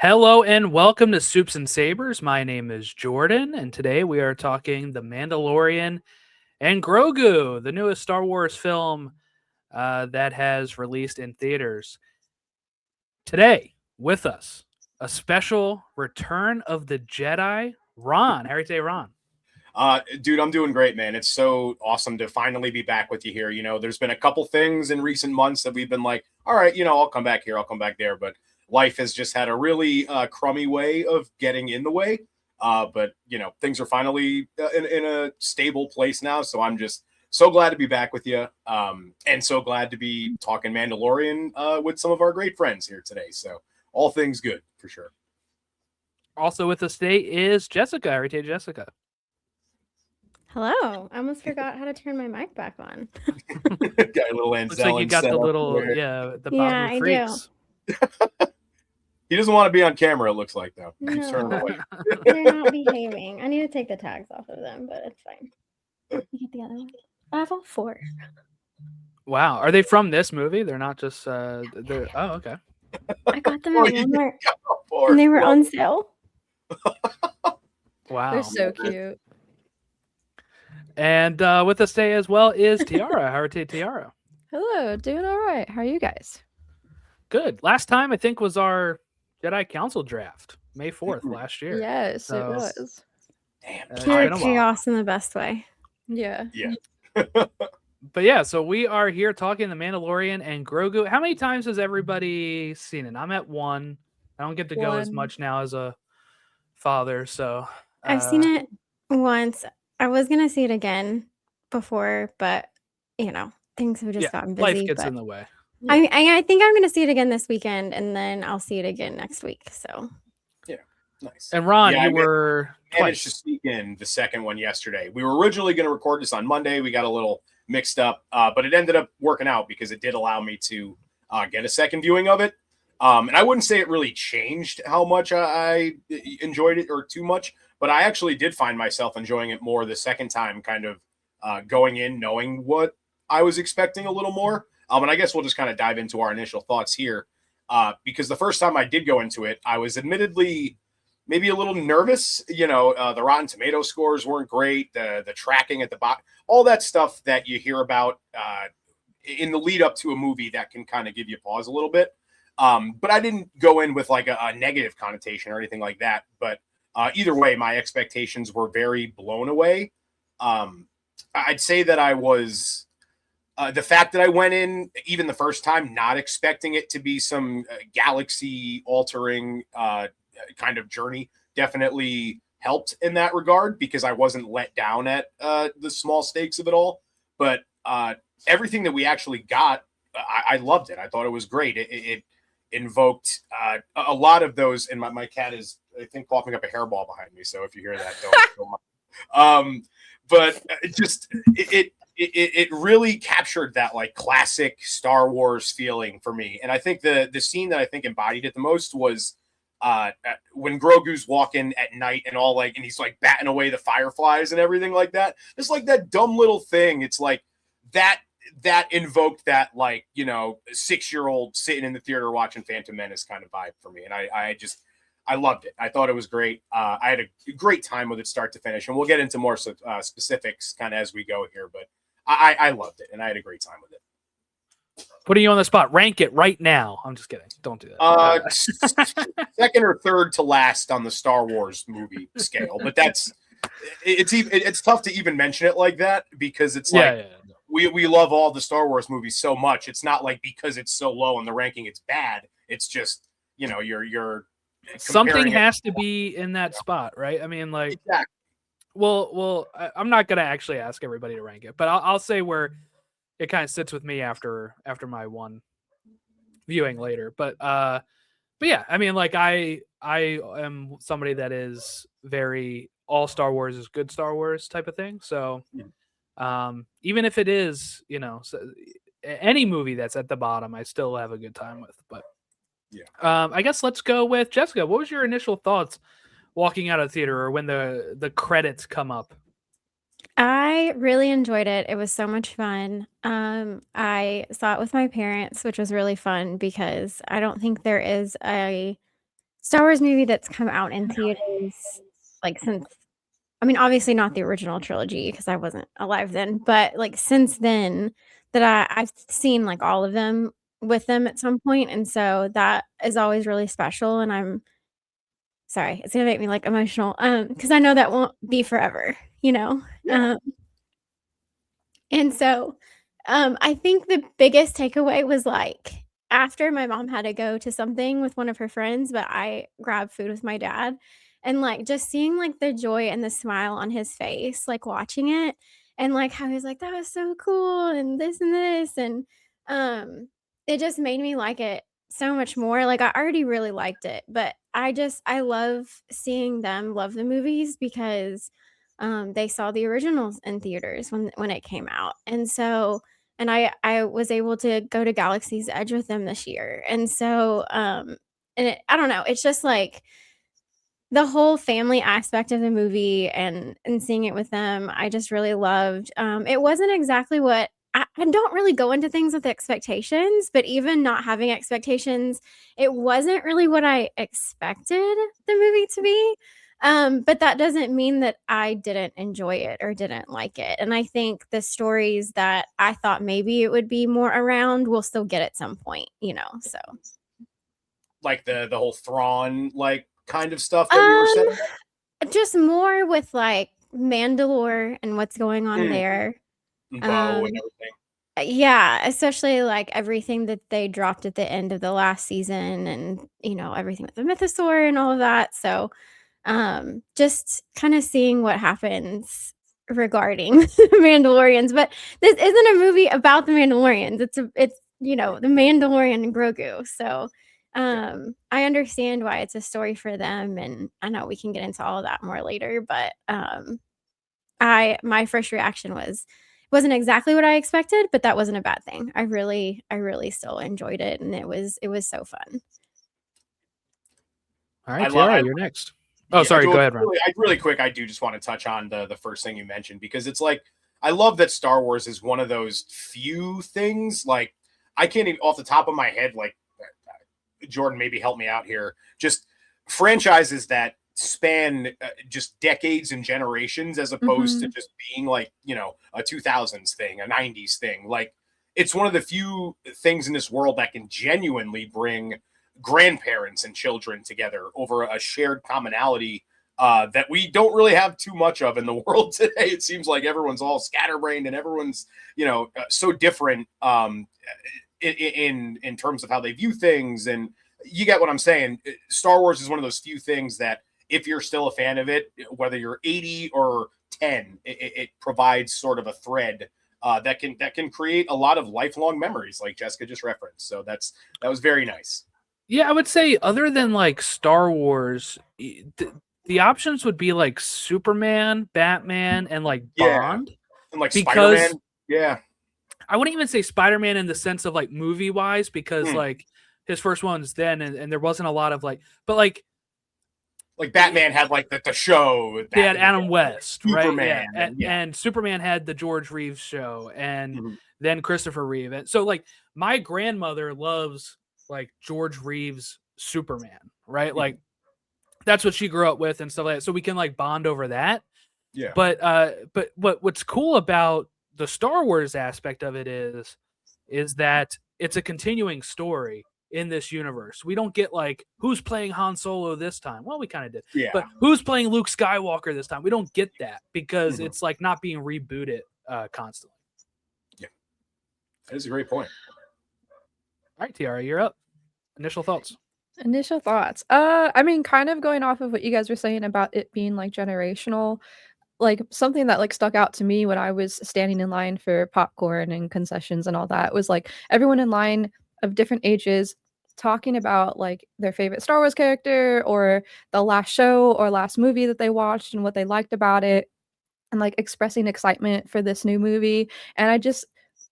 Hello and welcome to Soups and Sabers. My name is Jordan, and today we are talking The Mandalorian and Grogu, the newest Star Wars film that has released in theaters. Today, with us, a special Return of the Jedi, Ron. How are you today, Ron? Dude, I'm doing great, man. It's so awesome to finally be back with you here. There's been a couple things in recent months that we've been like, all right, I'll come back here, I'll come back there. But life has just had a really crummy way of getting in the way. But things are finally in a stable place now. So I'm just so glad to be back with you. And so glad to be talking Mandalorian with some of our great friends here today. So all things good for sure. Also with us today is Jessica. How are you today, Jessica? Hello. I almost forgot how to turn my mic back on. Got a little Looks like you got the little, the Bobby freaks. He doesn't want to be on camera, it looks like, though. No, they're not behaving. I need to take the tags off of them, but it's fine. You get the other one. I have all four. Wow. Are they from this movie? They're not just, oh, okay. I got them at Walmart, and they were on sale. Wow. They're so cute. And with us today as well is Tiara. How are you, Tiara? Hello, doing all right. How are you guys? Good. Last time, I think, was our Jedi Council draft, May 4th last year. Yes, it was. Damn. Pure chaos in the best way. Yeah. Yeah. But yeah, so we are here talking The Mandalorian and Grogu. How many times has everybody seen it? I'm at one. I don't get to go as much now as a father, so... I've seen it once. I was going to see it again before, but, things have just gotten busy. Life gets in the way. I think I'm going to see it again this weekend, and then I'll see it again next week, so... Yeah, nice. And Ron, you were... managed to sneak in the second one yesterday. We were originally going to record this on Monday. We got a little mixed up, but it ended up working out because it did allow me to get a second viewing of it. And I wouldn't say it really changed how much I enjoyed it or too much, but I actually did find myself enjoying it more the second time, kind of going in knowing what I was expecting a little more. And I guess we'll just kind of dive into our initial thoughts here, because the first time I did go into it, I was admittedly maybe a little nervous. The Rotten Tomato scores weren't great. The tracking at the bottom, all that stuff that you hear about in the lead up to a movie that can kind of give you pause a little bit. But I didn't go in with like a negative connotation or anything like that. But either way, my expectations were very blown away. I'd say that I was the fact that I went in even the first time not expecting it to be some galaxy altering kind of journey definitely helped in that regard, because I wasn't let down at the small stakes of it all. But everything that we actually got, I loved it. I thought it was great. It invoked a lot of those, and my cat is, I think, coughing up a hairball behind me. So if you hear that, don't mind. But it really captured that like classic Star Wars feeling for me. And I think the scene that I think embodied it the most was when Grogu's walking at night and and he's like batting away the fireflies and everything like that. It's like that dumb little thing. It's like that invoked that 6-year-old sitting in the theater watching Phantom Menace kind of vibe for me. And I loved it. I thought it was great. I had a great time with it start to finish, and we'll get into more specifics kind of as we go here, but I loved it and I had a great time with it. Putting you on the spot, rank it right now. I'm just kidding. Don't do that. Second or third to last on the Star Wars movie scale, but it's tough to even mention it like that, because it's we love all the Star Wars movies so much. It's not like because it's so low on the ranking it's bad. It's just you're something has to be in that spot, right? I mean, like, exactly. Well, I'm not gonna actually ask everybody to rank it, but I'll say where it kind of sits with me after my one viewing later. But yeah, I mean, like I am somebody that is very all Star Wars is good Star Wars type of thing. So even if it is, any movie that's at the bottom, I still have a good time with. But yeah, I guess let's go with Jessica. What was your initial thoughts walking out of the theater, or when the credits come up? I really enjoyed it. It was so much fun. I saw it with my parents, which was really fun because I don't think there is a Star Wars movie that's come out in theaters like since, I mean, obviously not the original trilogy because I wasn't alive then, but like since then that I've seen like all of them with them at some point, and so that is always really special. And I'm sorry, it's gonna make me like emotional, because I know that won't be forever, you know. Yeah. And so, I think the biggest takeaway was like after my mom had to go to something with one of her friends, but I grabbed food with my dad, and like just seeing like the joy and the smile on his face, like watching it, and like how he was like, that was so cool, and this, and um, it just made me like it so much more. Like I already really liked it, but I love seeing them love the movies because they saw the originals in theaters when it came out, and so and I was able to go to Galaxy's Edge with them this year, and so I don't know, it's just like the whole family aspect of the movie and seeing it with them, I just really loved. It wasn't exactly what I don't really go into things with expectations, but even not having expectations, it wasn't really what I expected the movie to be. But that doesn't mean that I didn't enjoy it or didn't like it. And I think the stories that I thought maybe it would be more around will still get at some point, you know. So like the whole Thrawn like kind of stuff that you were saying. just more with like Mandalore and what's going on there. And Bo and everything. Yeah, especially like everything that they dropped at the end of the last season, and you know, everything with the mythosaur and all of that. So just kind of seeing what happens regarding Mandalorians. But this isn't a movie about the Mandalorians. It's you know, the Mandalorian and Grogu. So I understand why it's a story for them, and I know we can get into all of that more later, but my first reaction wasn't exactly what I expected, but that wasn't a bad thing. I really still enjoyed it, and it was so fun. All right, Tiara, you're next. Oh, sorry. Go ahead, Ron. Really quick, I do just want to touch on the first thing you mentioned, because it's like, I love that Star Wars is one of those few things, like, I can't even, off the top of my head, like, Jordan, maybe help me out here, just franchises that span just decades and generations, as opposed to just being like, you know, a 2000s thing, a 90s thing. Like, it's one of the few things in this world that can genuinely bring grandparents and children together over a shared commonality that we don't really have too much of in the world today. It seems like everyone's all scatterbrained and everyone's, you know, so different in terms of how they view things. And you get what I'm saying. Star Wars is one of those few things that if you're still a fan of it, whether you're 80 or 10, it provides sort of a thread that can create a lot of lifelong memories, like Jessica just referenced. So that was very nice. Yeah, I would say other than like Star Wars, the options would be like Superman, Batman, and like Bond. And like Spider-Man. Yeah. I wouldn't even say Spider-Man in the sense of like movie wise, because like his first one's then, and there wasn't a lot of like, but like Batman had like the show. They had Adam West, Superman, right? Yeah. And Superman had the George Reeves show, and then Christopher Reeve. And so like my grandmother loves like George Reeves Superman, right? Like that's what she grew up with and stuff like that. So we can like bond over that. Yeah. But what's cool about the Star Wars aspect of it is that it's a continuing story in this universe. We don't get like who's playing Han Solo this time. Well, we kind of did. Yeah. But who's playing Luke Skywalker this time? We don't get that because it's like not being rebooted constantly. Yeah. That is a great point. All right, Tiara, you're up. Initial thoughts. I mean, kind of going off of what you guys were saying about it being like generational, like something that like stuck out to me when I was standing in line for popcorn and concessions and all that was like everyone in line of different ages talking about like their favorite Star Wars character or the last show or last movie that they watched and what they liked about it, and like expressing excitement for this new movie. And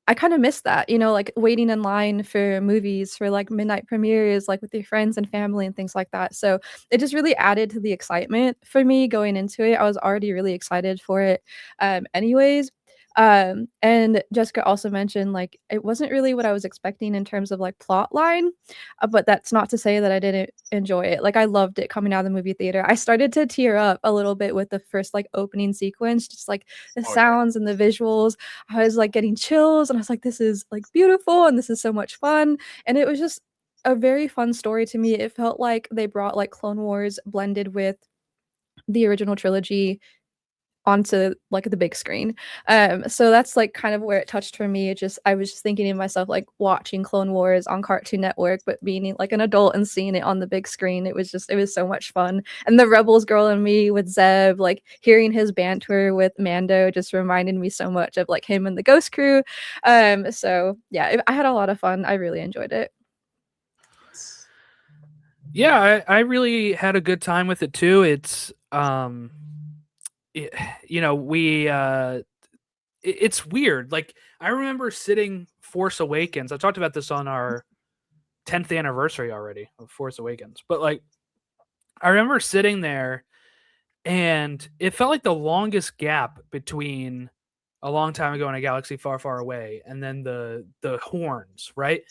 I kind of miss that, you know, like waiting in line for movies for like midnight premieres, like with your friends and family and things like that. So it just really added to the excitement for me going into it. I was already really excited for it anyways. And Jessica also mentioned like it wasn't really what I was expecting in terms of like plot line, but that's not to say that I didn't enjoy it. Like I loved it coming out of the movie theater. I started to tear up a little bit with the first like opening sequence, just like the sounds and the visuals. I was like getting chills and I was like, this is like beautiful and this is so much fun. And it was just a very fun story to me. It felt like they brought like Clone Wars blended with the original trilogy onto like the big screen. So that's like kind of where it touched for me. It just I was just thinking to myself like watching Clone Wars on Cartoon Network, but being like an adult and seeing it on the big screen, it was so much fun. And the Rebels girl and me with Zeb, like hearing his banter with Mando just reminded me so much of like him and the Ghost Crew. So yeah, I had a lot of fun. I really enjoyed it. Yeah, I really had a good time with it too. It's it's weird. Like I remember sitting Force Awakens. I talked about this on our 10th anniversary already of Force Awakens. But like I remember sitting there and it felt like the longest gap between a long time ago in a galaxy far, far away and then the horns, right?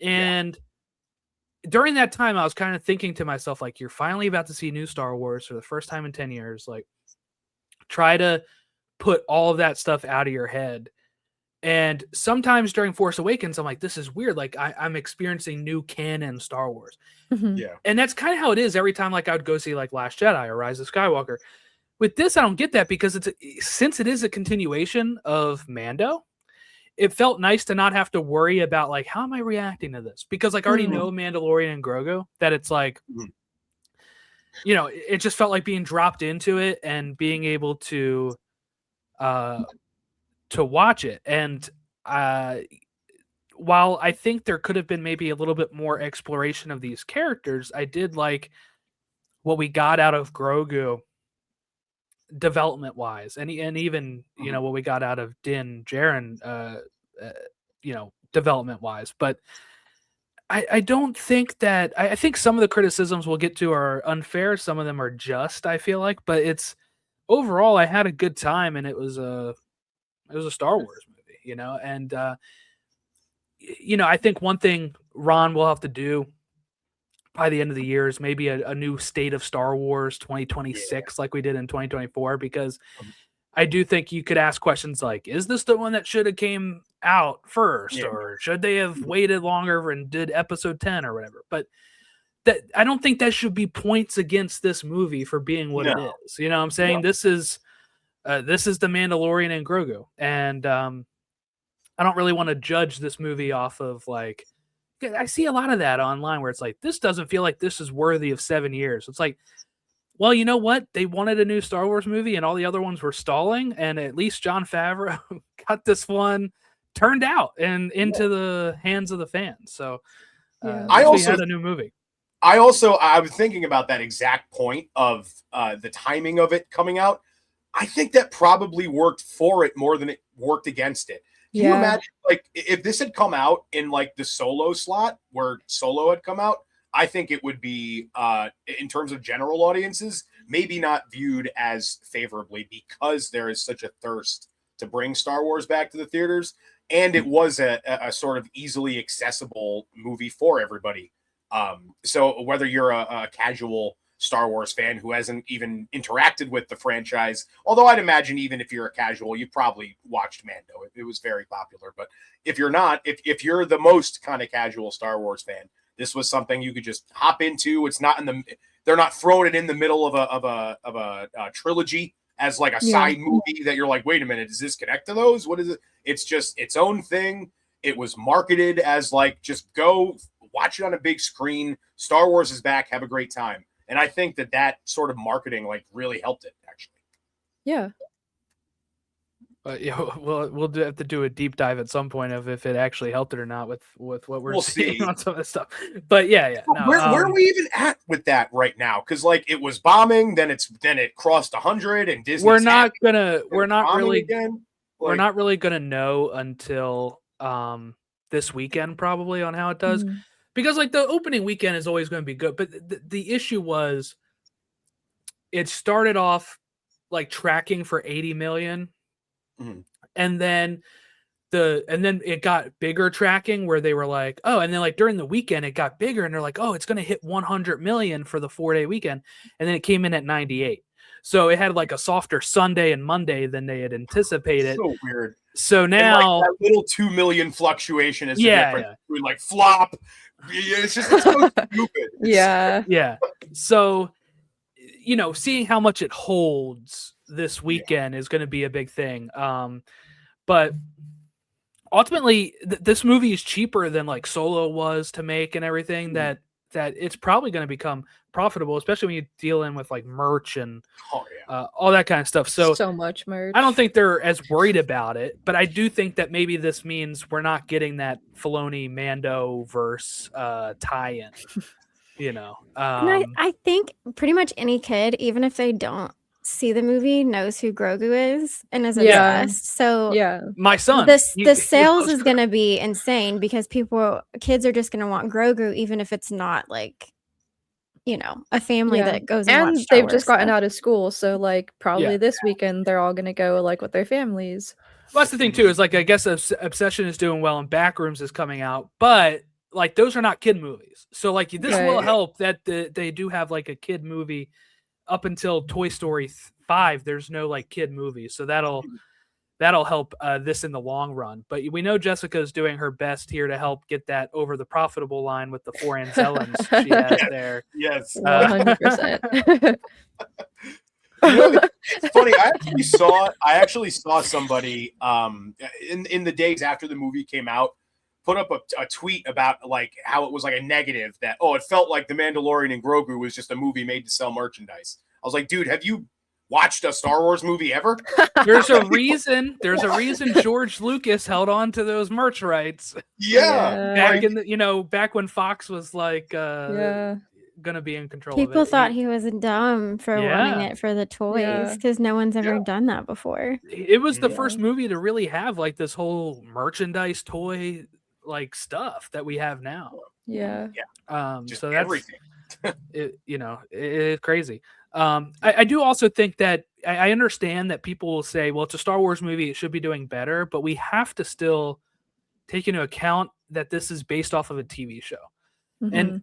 And during that time I was kind of thinking to myself, like, you're finally about to see new Star Wars for the first time in 10 years. Like, try to put all of that stuff out of your head. And sometimes during Force Awakens, I'm like, this is weird. Like I'm experiencing new canon Star Wars. Yeah. And that's kind of how it is every time. Like I would go see like Last Jedi or Rise of Skywalker. With this, I don't get that because since it is a continuation of Mando, it felt nice to not have to worry about like, how am I reacting to this? Because like I already know Mandalorian and Grogu, that it's like, it just felt like being dropped into it and being able to watch it. And while I think there could have been maybe a little bit more exploration of these characters, I did like what we got out of Grogu development wise, and even what we got out of Din Djarin development wise. But I don't think that I think some of the criticisms we'll get to are unfair, some of them are just, I feel like, but it's overall I had a good time, and it was a Star Wars movie, and I think one thing Ron will have to do by the end of the year is maybe a new State of Star Wars 2026 like we did in 2024, because I do think you could ask questions like, is this the one that should have came out first, or should they have waited longer and did episode 10 or whatever? But that I don't think that should be points against this movie for being what it is. You know what I'm saying? This is the Mandalorian and Grogu, and I don't really want to judge this movie off of like, I see a lot of that online where it's like, this doesn't feel like this is worthy of 7 years. It's like, well, you know what? They wanted a new Star Wars movie and all the other ones were stalling, and at least Jon Favreau got this one turned out and into the hands of the fans. So I also had a new movie. I was thinking about that exact point of the timing of it coming out. I think that probably worked for it more than it worked against it. Can you imagine, like, if this had come out in like the Solo slot where Solo had come out? I think it would be, in terms of general audiences, maybe not viewed as favorably because there is such a thirst to bring Star Wars back to the theaters, and it was a sort of easily accessible movie for everybody. So whether you're a casual Star Wars fan who hasn't even interacted with the franchise, although I'd imagine even if you're a casual, you probably watched Mando. It was very popular. But if you're not, if you're the most kind of casual Star Wars fan, this was something you could just hop into. It's not they're not throwing it in the middle of a trilogy as like a side movie that you're like, wait a minute, does this connect to those? What is it? It's just its own thing. It was marketed as like, just go watch it on a big screen. Star Wars is back. Have a great time. And I think that sort of marketing like really helped it, actually. Yeah. We'll have to do a deep dive at some point of if it actually helped it or not with what we'll seeing on some of this stuff. But yeah. No, where are we even at with that right now? Because like it was bombing, then it crossed 100, and Disney. We're not really gonna know until this weekend probably on how it does. Because like the opening weekend is always going to be good, but the issue was it started off like tracking for 80 million, And then it got bigger tracking where they were like, oh, and then like during the weekend it got bigger and they're like, oh, it's going to hit 100 million for the 4-day weekend. And then it came in at 98. So it had like a softer Sunday and Monday than they had anticipated. So weird. So now that little 2 million fluctuation is the difference between like flop. It's just so stupid. Yeah. So, seeing how much it holds this weekend is going to be a big thing. But ultimately, this movie is cheaper than like Solo was to make and everything. That it's probably going to become profitable, especially when you deal in with like merch and all that kind of stuff. So much merch. I don't think they're as worried about it, but I do think that maybe this means we're not getting that Filoni Mando verse tie-in. And I think pretty much any kid, even if they don't see the movie, knows who Grogu is and is obsessed. So my son, the sales is going to be insane because kids are just going to want Grogu, even if it's not like, a family that goes and watch they've just gotten out of school, so like probably this weekend they're all going to go like with their families. Well, that's the thing too, is like I guess Obsession is doing well and Backrooms is coming out, but like those are not kid movies. So like this will help that they do have like a kid movie up until Toy Story 5. There's no like kid movies, so that'll help this in the long run. But we know Jessica's doing her best here to help get that over the profitable line with the 4 Anzellans she has there. Yes, 100%. It's funny. I actually saw somebody in the days after the movie came out put up a tweet about like how it was like a negative that it felt like The Mandalorian and Grogu was just a movie made to sell merchandise. I was like, dude, have you watched a Star Wars movie ever? There's a reation George Lucas held on to those merch rights. Back when Fox was like gonna be in control. People of it. thought he was dumb for wanting it for the toys because no one's ever done that before. It was the first movie to really have like this whole merchandise toy like stuff that we have now. Just so that's everything. It's crazy. I do also think that I understand that people will say, well, it's a Star Wars movie, it should be doing better, but we have to still take into account that this is based off of a TV show. And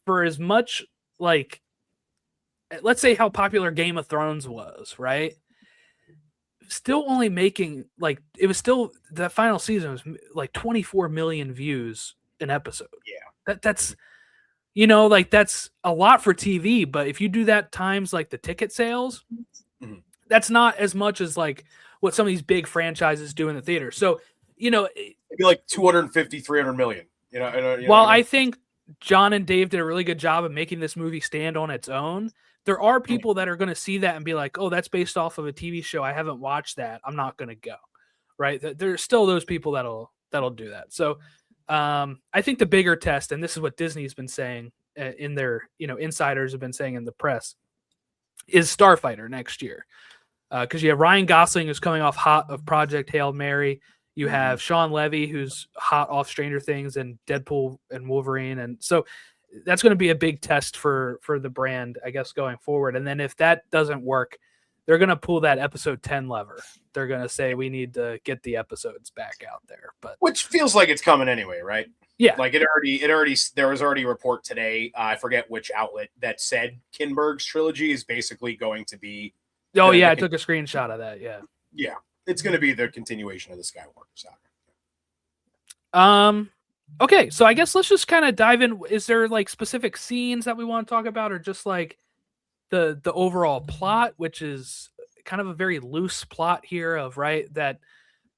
for as much like, let's say how popular Game of Thrones was, right? Still only making like, it was still, the final season was like 24 million views an episode. That's that's a lot for TV, but if you do that times like the ticket sales, that's not as much as like what some of these big franchises do in the theater. So, it'd be like 250, 300 million. I think John and Dave did a really good job of making this movie stand on its own. There are people that are going to see that and be like, oh, that's based off of a TV show. I haven't watched that. I'm not going to go. Right. There's still those people that'll do that. So I think the bigger test, and this is what Disney's been saying in their, insiders have been saying in the press, is Starfighter next year. Because you have Ryan Gosling, who's coming off hot of Project Hail Mary. You have Sean Levy, who's hot off Stranger Things and Deadpool and Wolverine. And so that's going to be a big test for the brand, I guess, going forward. And then if that doesn't work, they're going to pull that episode 10 lever. They're going to say, we need to get the episodes back out there. But which feels like it's coming anyway, right? Yeah. Like there was already a report today. I forget which outlet that said Kinberg's trilogy is basically going to be. Oh yeah. I took a screenshot of that. Yeah. Yeah. It's going to be the continuation of the Skywalker saga. Okay. So I guess let's just kind of dive in. Is there like specific scenes that we want to talk about, or just like the overall plot, which is kind of a very loose plot here of that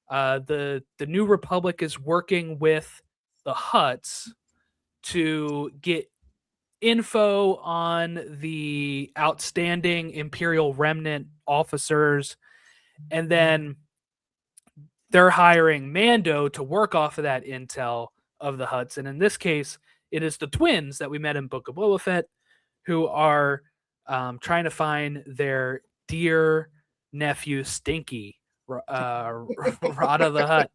the New Republic is working with the Hutts to get info on the outstanding Imperial Remnant officers, and then they're hiring Mando to work off of that intel of the Hutts. And in this case, it is the twins that we met in Book of Boba Fett who are trying to find their dear nephew Stinky, Rotta the Hutt.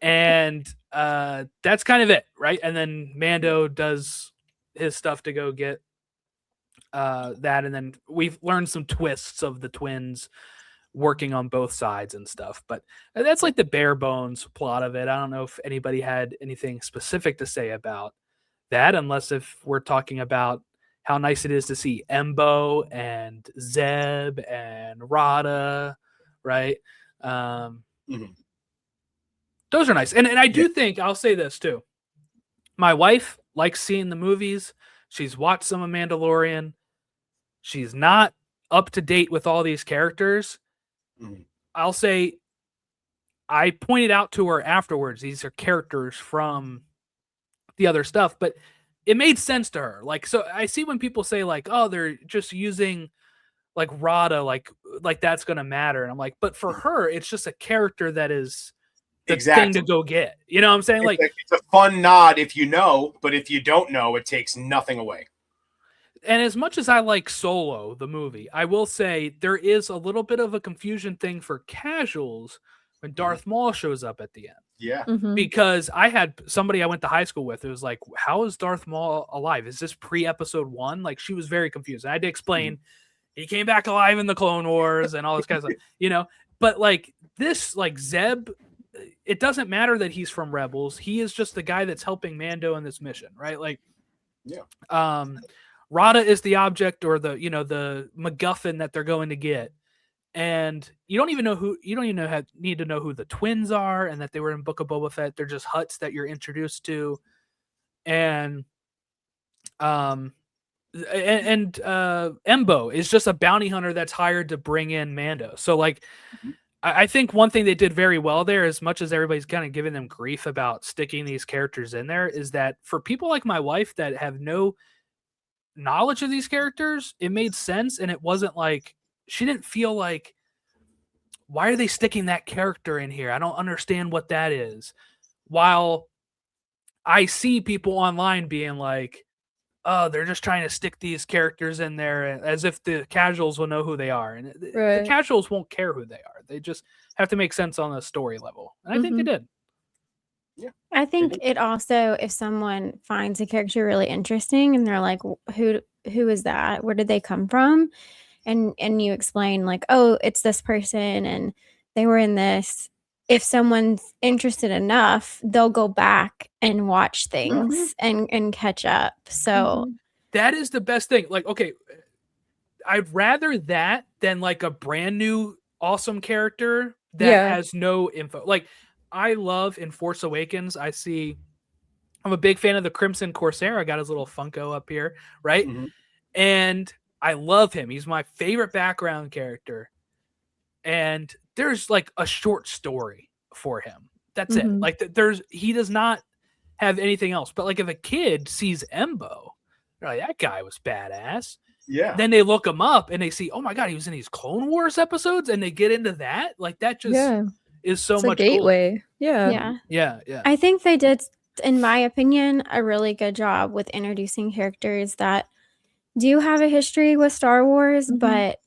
And that's kind of it, right? And then Mando does his stuff to go get that. And then we've learned some twists of the twins working on both sides and stuff. But that's like the bare bones plot of it. I don't know if anybody had anything specific to say about that, unless if we're talking about how nice it is to see Embo and Zeb and Rotta, right? Those are nice. And I do think, I'll say this too. My wife likes seeing the movies. She's watched some of Mandalorian. She's not up to date with all these characters. I'll say I pointed out to her afterwards, these are characters from the other stuff, but it made sense to her. Like, so I see when people say like, oh, they're just using like Rotta, like that's going to matter. And I'm like, but for her, it's just a character that is the thing to go get. You know what I'm saying? Like, it's a fun nod if you know, but if you don't know, it takes nothing away. And as much as I like Solo, the movie, I will say there is a little bit of a confusion thing for casuals when Darth Maul shows up at the end. Yeah. Because I had somebody I went to high school with. It was like, how is Darth Maul alive? Is this pre-episode 1? Like, she was very confused. I had to explain he came back alive in the Clone Wars and all this kind of stuff, you know? But like this, like Zeb, it doesn't matter that he's from Rebels. He is just the guy that's helping Mando in this mission, right? Like, Rotta is the object or the, you know, the MacGuffin that they're going to get. And you don't even need to know who the twins are and that they were in Book of Boba Fett. They're just Hutts that you're introduced to. And Embo is just a bounty hunter that's hired to bring in Mando. So like, I think one thing they did very well there, as much as everybody's kind of giving them grief about sticking these characters in there, is that for people like my wife that have no knowledge of these characters, it made sense. And it wasn't like, she didn't feel like, why are they sticking that character in here? I don't understand what that is. While I see people online being like, oh, they're just trying to stick these characters in there as if the casuals will know who they are. And the casuals won't care who they are. They just have to make sense on a story level. And I think they did. Yeah. I think it also, if someone finds a character really interesting and they're like, who is that? Where did they come from? And you explain like, oh, it's this person and they were in this. If someone's interested enough, they'll go back and watch things and catch up. So that is the best thing. Like, okay, I'd rather that than like a brand new awesome character that has no info. Like, I love in Force Awakens, I'm a big fan of the Crimson Corsair. I got his little Funko up here, right? And I love him. He's my favorite background character. And there's like a short story for him. That's it. Like he does not have anything else. But like if a kid sees Embo, they're like, that guy was badass. Yeah. Then they look him up and they see, oh my God, he was in these Clone Wars episodes, and they get into that. Like that just is so much a gateway. Cooler. Yeah. I think they did, in my opinion, a really good job with introducing characters that do have a history with Star Wars, but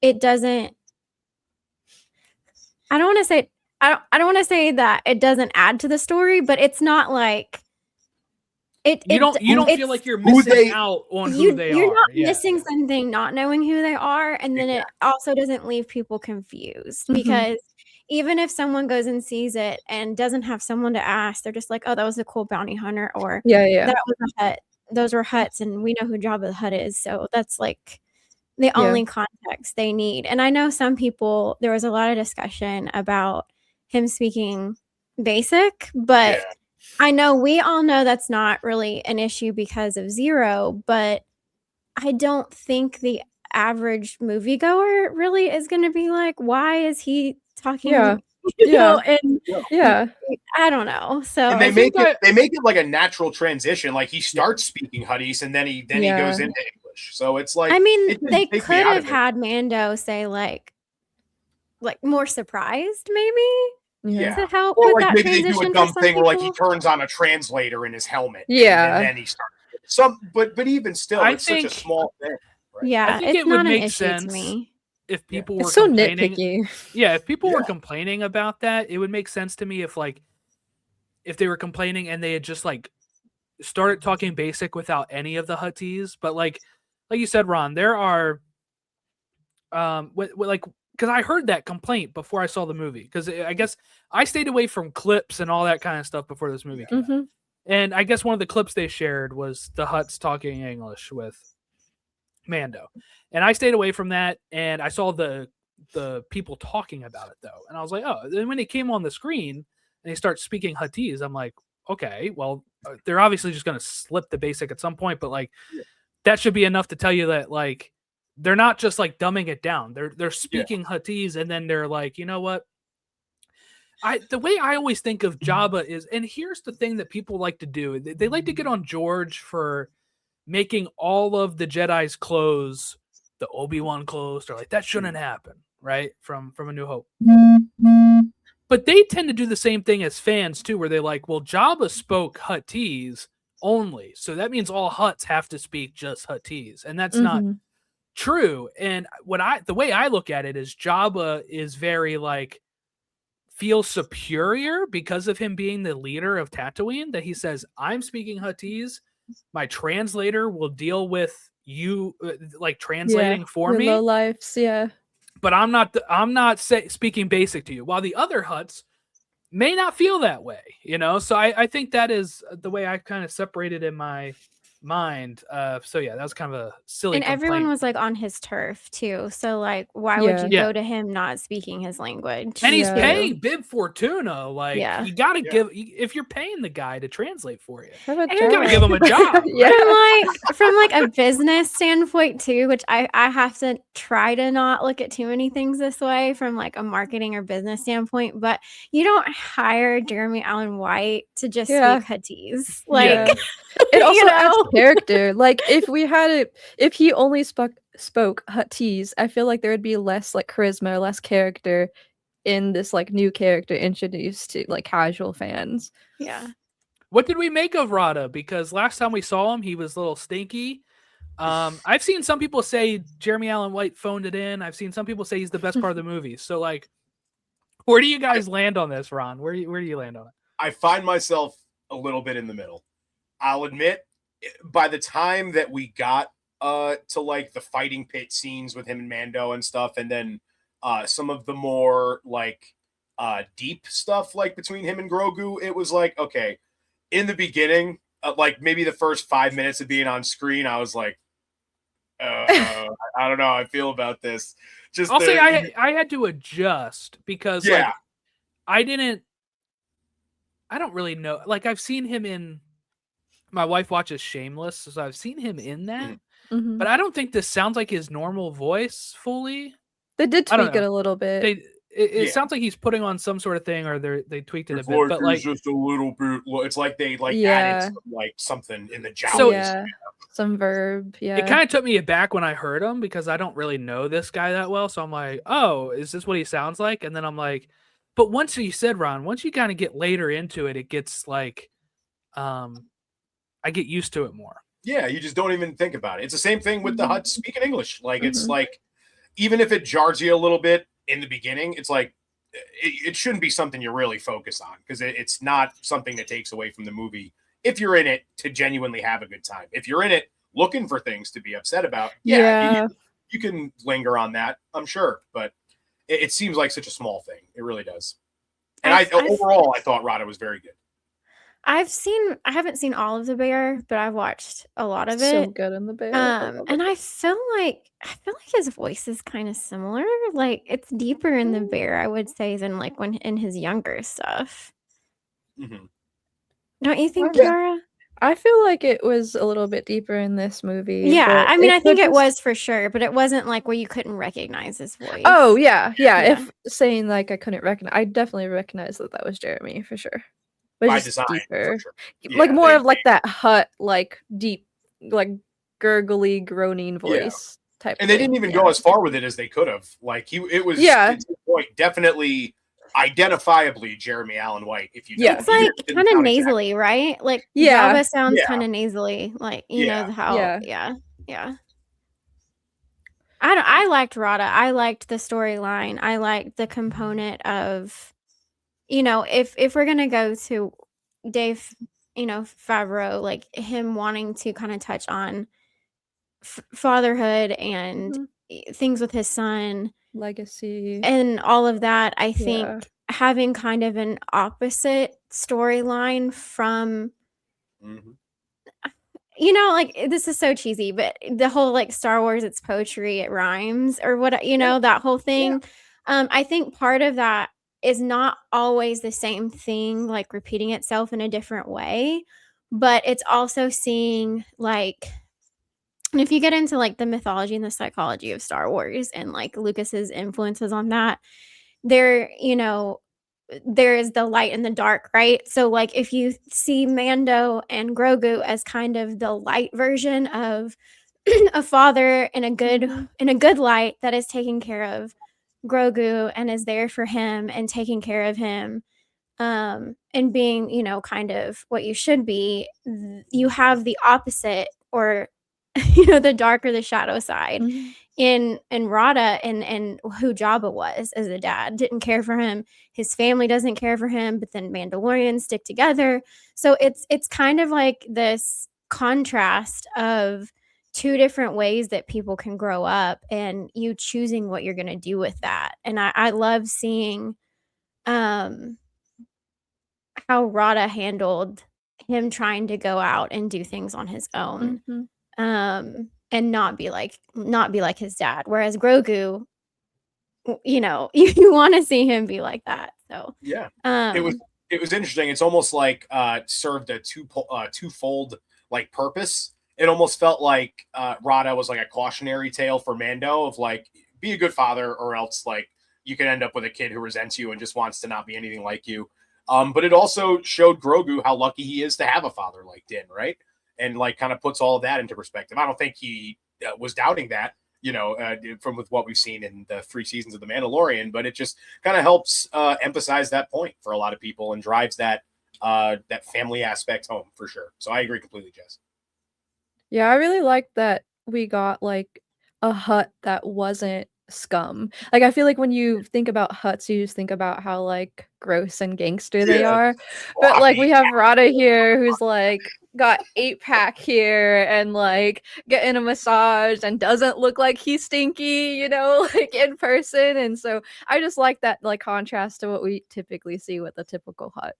it doesn't. I don't want to say that it doesn't add to the story, but it's not like it. You don't feel like you're missing out on who they are. You're not missing something, not knowing who they are, and then it also doesn't leave people confused because even if someone goes and sees it and doesn't have someone to ask, they're just like, "Oh, that was a cool bounty hunter," or that was a Hutt. Those were Hutts, and we know who Jabba the Hutt is, so that's like the only context they need. And I know some people, there was a lot of discussion about him speaking basic, but I know we all know that's not really an issue because of Zero, but I don't think the average moviegoer really is going to be like, why is he talking? You know, and I don't know. So and they make it like a natural transition. Like he starts speaking Huttese and then he goes into English. So it's like, I mean, they could have had Mando say like more surprised, maybe. To help or with like that maybe they do a dumb thing where like he turns on a translator in his helmet. And then he starts but even still, it's such a small thing. Right? Yeah, I think it would make sense to me. If people were so complaining, nitpicky. if people were complaining about that, it would make sense to me if they were complaining and they had just like started talking basic without any of the Huttese. But like you said, Ron, there are like because I heard that complaint before I saw the movie. Because I guess I stayed away from clips and all that kind of stuff before this movie came out. And I guess one of the clips they shared was the Hutts talking English with Mando, and I stayed away from that. And I saw the people talking about it though, and I was like, oh. Then when it came on the screen and they start speaking Huttese, I'm like, okay, well, they're obviously just gonna slip the basic at some point, but like that should be enough to tell you that like they're not just like dumbing it down. They're speaking Huttese, and then they're like, you know what? The way I always think of Jabba is, and here's the thing that people like to do. They like to get on George for making all of the Jedi's clothes the Obi-Wan clothes. They're like, that shouldn't happen, right? From A New Hope. But they tend to do the same thing as fans too, where they're like, well, Jabba spoke Huttese only, so that means all Hutts have to speak just Huttese, and that's not true. And the way I look at it is Jabba is very like feels superior because of him being the leader of Tatooine, that he says, I'm speaking Huttese, my translator will deal with you like translating for me, low lives, but I'm not speaking basic to you, while the other Hutts may not feel that way, you know. So I think that is the way I kind of separated in my mind. So yeah, that was kind of a silly And everyone complaint. was like on his turf too, so like why would you Yeah. go to him not speaking his language? And he's Yeah. paying Bib Fortuna. Like, Yeah. you got to give, if you're paying the guy to translate for you, Have a you got to job. give him a job. Yeah. From like a business standpoint too, which I have to try to not look at too many things this way from like a marketing or business standpoint, but you don't hire Jeremy Allen White to just Yeah. speak Huttese. Like Yeah. It also you know? adds character. Like if he only spoke Huttese, I feel like there would be less like charisma, less character in this like new character introduced to like casual fans. Yeah. What did we make of Rotta? Because last time we saw him, he was a little stinky. I've seen some people say Jeremy Allen White phoned it in. I've seen some people say he's the best part of the movie. So like, where do you guys land on this, Ron? Where do you land on it? I find myself a little bit in the middle. I'll admit, by the time that we got to like the fighting pit scenes with him and Mando and stuff, and then some of the more like deep stuff like between him and Grogu, it was like, okay, in the beginning, like maybe the first 5 minutes of being on screen, I was like, I don't know how I feel about this. I'll say I had to adjust because like I don't really know. Like I've seen him in, my wife watches Shameless, so I've seen him in that, but I don't think this sounds like his normal voice fully. They did tweak it a little bit. It sounds like he's putting on some sort of thing, or they tweaked it a bit, but like just a little bit. It's like they added like something in the jowls. So, some verb. Yeah, it kind of took me aback when I heard him because I don't really know this guy that well. So I'm like, oh, is this what he sounds like? And then I'm like, but once you said, Ron, once you kind of get later into it, it gets like, I get used to it more. Yeah, you just don't even think about it. It's the same thing with the Hutts speaking English. Like it's like, even if it jars you a little bit in the beginning, it's like it shouldn't be something you really focus on because it's not something that takes away from the movie. If you're in it to genuinely have a good time, if you're in it looking for things to be upset about, you can linger on that, I'm sure. But it seems like such a small thing. It really does. And overall, I thought Rotta was very good. I haven't seen all of The Bear, but I've watched a lot of it. So good in The Bear. And I feel like his voice is kind of similar. Like it's deeper in The Bear, I would say, than like when in his younger stuff. Don't you think, Tiara? I feel like it was a little bit deeper in this movie. Yeah, I mean, I think it was for sure, but it wasn't like where you couldn't recognize his voice. Oh yeah. If saying like I couldn't recognize, I definitely recognized that was Jeremy for sure. But by just design, deeper. for sure. Like more of like that Hutt, like deep, like gurgly, groaning voice type. And they didn't even go as far with it as they could have. Like it was to the point, definitely identifiably Jeremy Allen White. If you it's like kind of nasally, right? Like Jabba sounds kind of nasally, like you know how I liked Rotta. I liked the storyline. I liked the component of, you know, if we're gonna go to Dave, you know, Favreau, like him wanting to kind of touch on fatherhood and things with his son, legacy and all of that. I Yeah. think having kind of an opposite storyline from, Mhm. you know, like this is so cheesy, but the whole like Star Wars, it's poetry, it rhymes, or what, you know, that whole thing. I think part of that is not always the same thing, like repeating itself in a different way, but it's also seeing like, and if you get into like the mythology and the psychology of Star Wars and like Lucas's influences on that, there, you know, there is the light and the dark, right? So like if you see Mando and Grogu as kind of the light version of a father in a good light that is taking care of Grogu and is there for him and taking care of him, and being, you know, kind of what you should be, you have the opposite, or you know, the dark or the shadow side in Rotta, and who Jabba was as a dad. Didn't care for him. His family doesn't care for him, but then Mandalorians stick together. So it's kind of like this contrast of two different ways that people can grow up, and you choosing what you're going to do with that. And I love seeing how Rotta handled him trying to go out and do things on his own. And not be like his dad. Whereas Grogu, you know, you want to see him be like that. So yeah, it was interesting. It's almost like served a twofold like purpose. It almost felt like Rotta was like a cautionary tale for Mando of like, be a good father, or else like you can end up with a kid who resents you and just wants to not be anything like you. But it also showed Grogu how lucky he is to have a father like Din, right? And like kind of puts all of that into perspective. I don't think he was doubting that, you know, from with what we've seen in the 3 seasons of The Mandalorian, but it just kind of helps emphasize that point for a lot of people and drives that that family aspect home for sure. So I agree completely, Jess. Yeah, I really like that we got like a Hutt that wasn't scum. Like I feel like when you think about Hutts, you just think about how like gross and gangster they are. But like we have Rotta here who's like got 8-pack here and like getting a massage and doesn't look like he's stinky, you know, like in person. And so I just like that like contrast to what we typically see with a typical Hutt.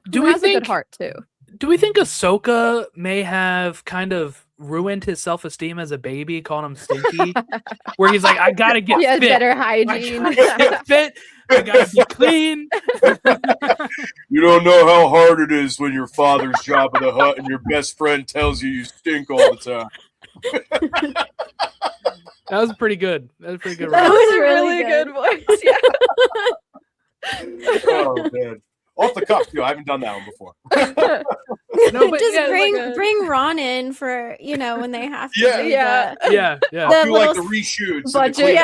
Do Who we has a think good heart too? Do we think Ahsoka may have kind of ruined his self-esteem as a baby, calling him stinky? Where he's like, I gotta get He has fit. better I hygiene. gotta get fit. I gotta be clean. You don't know how hard it is when your father's Jabba the Hutt and your best friend tells you stink all the time. That was pretty good. That was pretty good. That Ryan. was a really good voice. Yeah. Oh man. Off the cuff too. I haven't done that one before. No, but just yeah, bring Ron in for, you know, when they have to do Yeah. yeah. I'll do like the little reshoots. Budget.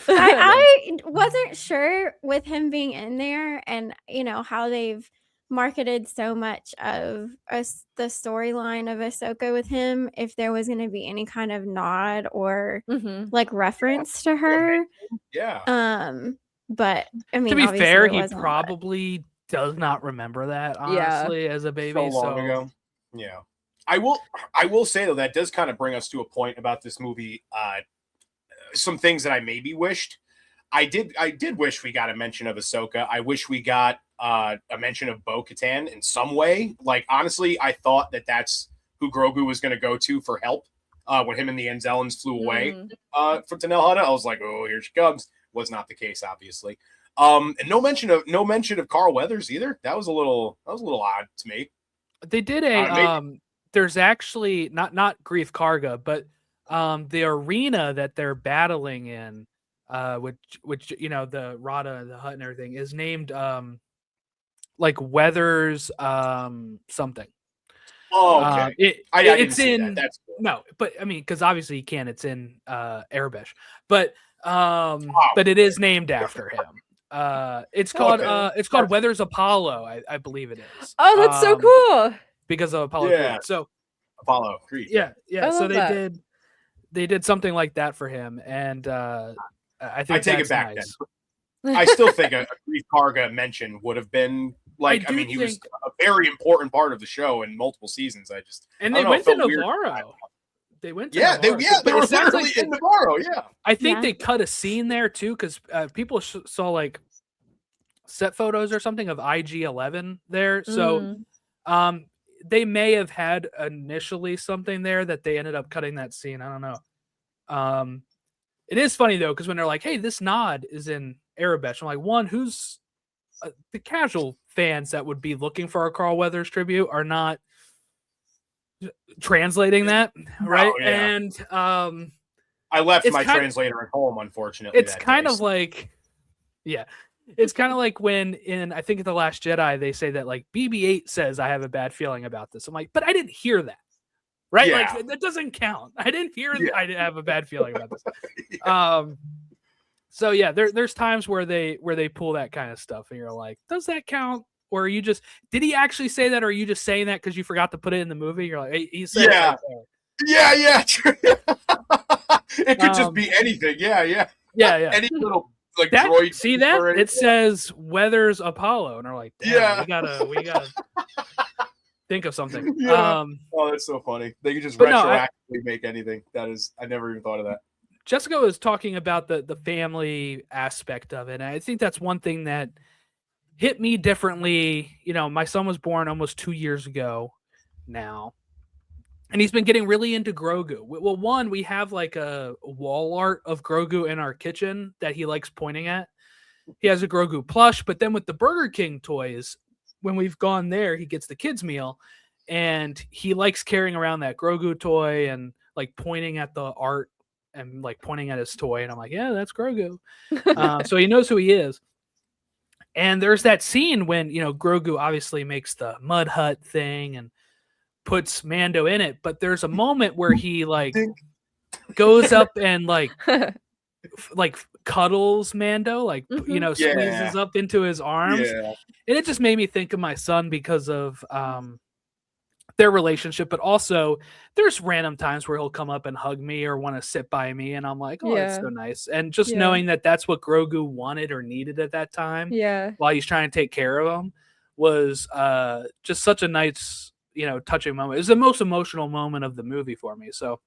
I wasn't sure with him being in there, and you know how they've marketed so much of the storyline of Ahsoka with him, if there was going to be any kind of nod or like reference to her. Yeah. But I mean, to be obviously fair, it he wasn't, probably does not remember that, honestly, as a baby. So long ago. Yeah. I will say though, that does kind of bring us to a point about this movie. Some things that I maybe wished. I did wish we got a mention of Ahsoka. I wish we got a mention of Bo-Katan in some way. Like honestly, I thought that that's who Grogu was going to go to for help when him and the Anzellans flew away from Tanel Hutta. I was like, oh, here she comes. Was not the case, obviously. And no mention of Carl Weathers either. That was a little odd to me. They did a there's actually not Grief Karga, but the arena that they're battling in, which you know, the Rotta, the Hutt and everything is named like Weathers something. Oh, okay. I didn't it's see in that. That's cool. No, but I mean, because obviously you can. It's in Arabish, but it is named after him. It's called Weathers Apollo, I believe it is. Oh, that's so cool. Because of Apollo Creed. So Apollo Creed. Yeah. So they did something like that for him, and I think I take that's it back nice. then. I still think a Grief Karga mention would have been like. I mean, he was a very important part of the show in multiple seasons. They went to Navarro. They went to Yeah, they Navarro. But were it sounds literally like in Navarro. Yeah. I think Yeah. they cut a scene there too, because people saw like set photos or something of IG-11 there. So they may have had initially something there that they ended up cutting that scene. I don't know. It is funny though, because when they're like, "Hey, this nod is in Arabesh," I'm like, one, who's the casual fans that would be looking for a Carl Weathers tribute are not translating that, right? yeah. And I left It's my kind- translator at home, unfortunately. it's kind of like, yeah, it's kind of like when I think in The Last Jedi they say that like BB-8 says I have a bad feeling about this. I'm like, but I didn't hear that, right? Yeah. Like that doesn't count. I didn't hear Yeah. I have a bad feeling about this. So yeah, there's times where they pull that kind of stuff, and you're like, does that count? Or are you just, did he actually say that, or are you just saying that because you forgot to put it in the movie? You're like, hey, he said Yeah. it right there. Yeah, true. It could just be anything. Yeah. Yeah. Any little like That, droid. see that? or It says Weathers Apollo, and they're like, damn, Yeah. we gotta think of something. Yeah. Oh, that's so funny. They could just But no, retroactively make anything. That is, I never even thought of that. Jessica was talking about the family aspect of it, and I think that's one thing that hit me differently. You know, my son was born almost 2 years ago now, and he's been getting really into Grogu. Well, one, we have like a wall art of Grogu in our kitchen that he likes pointing at. He has a Grogu plush, but then with the Burger King toys, when we've gone there, he gets the kids meal, and he likes carrying around that Grogu toy and like pointing at the art and like pointing at his toy. And I'm like, yeah, that's Grogu. So he knows who he is. And there's that scene when, you know, Grogu obviously makes the mud hut thing and puts Mando in it. But there's a moment where he like goes up and like cuddles Mando, like, you know, squeezes up into his arms. Yeah. And it just made me think of my son because of their relationship, but also there's random times where he'll come up and hug me or want to sit by me, and I'm like, oh, that's so nice. And just knowing that that's what Grogu wanted or needed at that time, while he's trying to take care of him, was just such a nice, you know, touching moment. It was the most emotional moment of the movie for me. So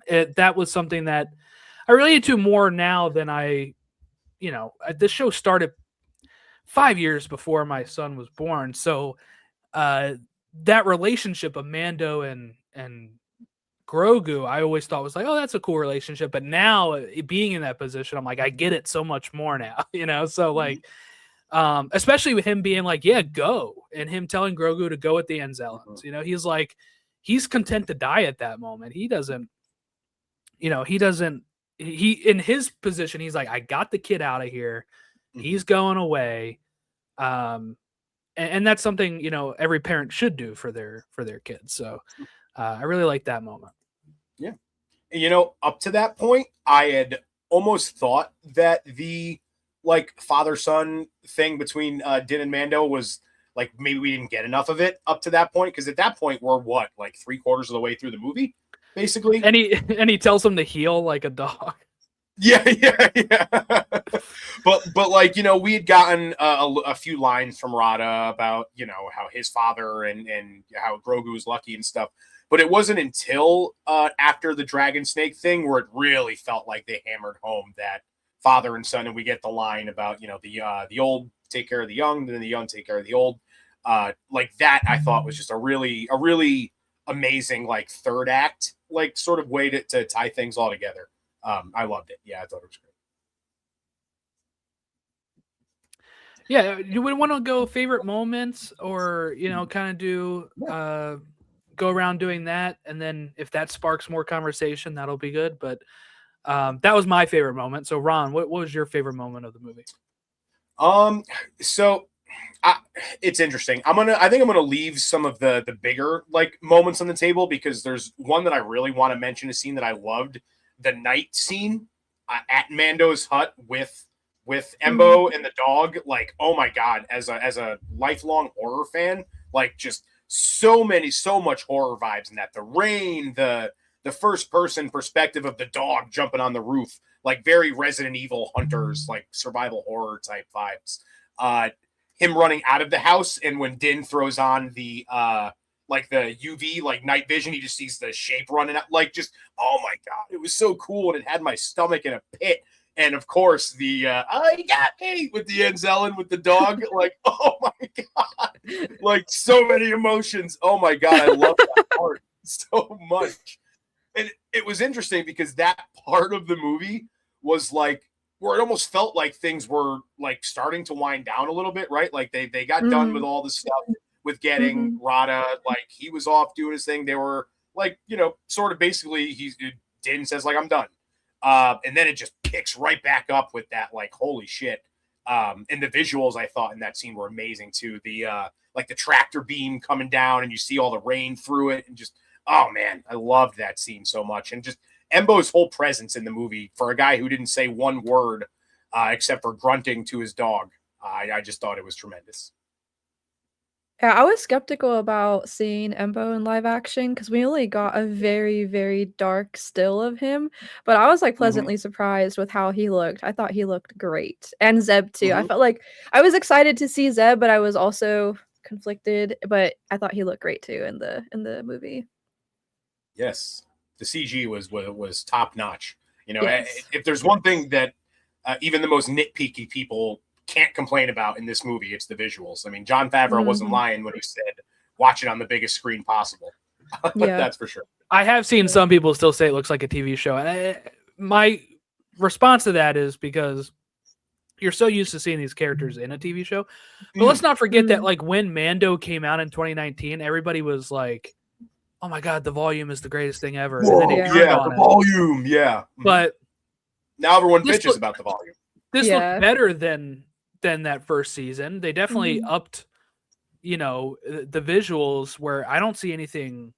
that was something that I relate to more now than I, you know, this show started 5 years before my son was born. So that relationship of Mando and Grogu, I always thought was like, oh, that's a cool relationship. But now being in that position, I'm like, I get it so much more now, you know? So like, especially with him being like, yeah, go. And him telling Grogu to go with the Anzellans, you know, he's like, he's content to die at that moment. He doesn't, you know, he in his position, he's like, I got the kid out of here. He's going away. And that's something, you know, every parent should do for their kids. So I really like that moment. Yeah. You know, up to that point, I had almost thought that the like father-son thing between Din and Mando was like, maybe we didn't get enough of it up to that point. Because at that point, we're what, like 3/4 of the way through the movie, basically. And he tells him to heel like a dog. Yeah. But like, you know, we had gotten a few lines from Rotta about, you know, how his father and how Grogu was lucky and stuff. But it wasn't until after the dragon snake thing where it really felt like they hammered home that father and son, and we get the line about, you know, the old take care of the young, then the young take care of the old. Like that, I thought was just a really amazing like third act, like sort of way to tie things all together. I loved it. Yeah, I thought it was great. Yeah, you would want to go favorite moments, or, you know, kind of do go around doing that, and then if that sparks more conversation, that'll be good. But that was my favorite moment. So Ron, what was your favorite moment of the movie? So it's interesting. I think I'm gonna leave some of the bigger like moments on the table, because there's one that I really want to mention, a scene that I loved, the night scene at Mando's hut with Embo and the dog. Like, oh my God, as a lifelong horror fan, like just so much horror vibes in that. The rain, the first person perspective of the dog jumping on the roof, like very Resident Evil Hunters, like survival horror type vibes. Him running out of the house, and when Din throws on the like the UV, like night vision. He just sees the shape running out. Like, just, oh my God, it was so cool. And it had my stomach in a pit. And of course, the oh, you got me with the Anzellin with the dog. Like, oh my God, like so many emotions. Oh my God, I love that part so much. And it was interesting because that part of the movie was like where it almost felt like things were like starting to wind down a little bit, right? Like they got done with all the stuff with getting Rotta. Like he was off doing his thing. They were like, you know, sort of basically Din says like, I'm done. And then it just picks right back up with that, like, holy shit. And the visuals I thought in that scene were amazing too. The like the tractor beam coming down and you see all the rain through it and just, oh man, I loved that scene so much. And just Embo's whole presence in the movie for a guy who didn't say one word except for grunting to his dog. I just thought it was tremendous. Yeah, I was skeptical about seeing Embo in live action because we only got a very, very dark still of him. But I was like pleasantly surprised with how he looked. I thought he looked great. And Zeb too. I felt like I was excited to see Zeb, but I was also conflicted. But I thought he looked great too in the movie. Yes. The CG was top notch. You know, Yes. if there's one thing that even the most nitpicky people can't complain about in this movie, it's the visuals. I mean, Jon Favreau wasn't lying when he said watch it on the biggest screen possible. Yeah. That's for sure. I have seen some people still say it looks like a TV show, and my response to that is because you're so used to seeing these characters in a TV show. But let's not forget that, like, when Mando came out in 2019, everybody was like, "Oh my God, the volume is the greatest thing ever." Whoa, and then they turned on the it. volume, yeah. But now everyone this bitches about the volume. This looked better than that first season. They definitely upped, you know, the visuals where I don't see anything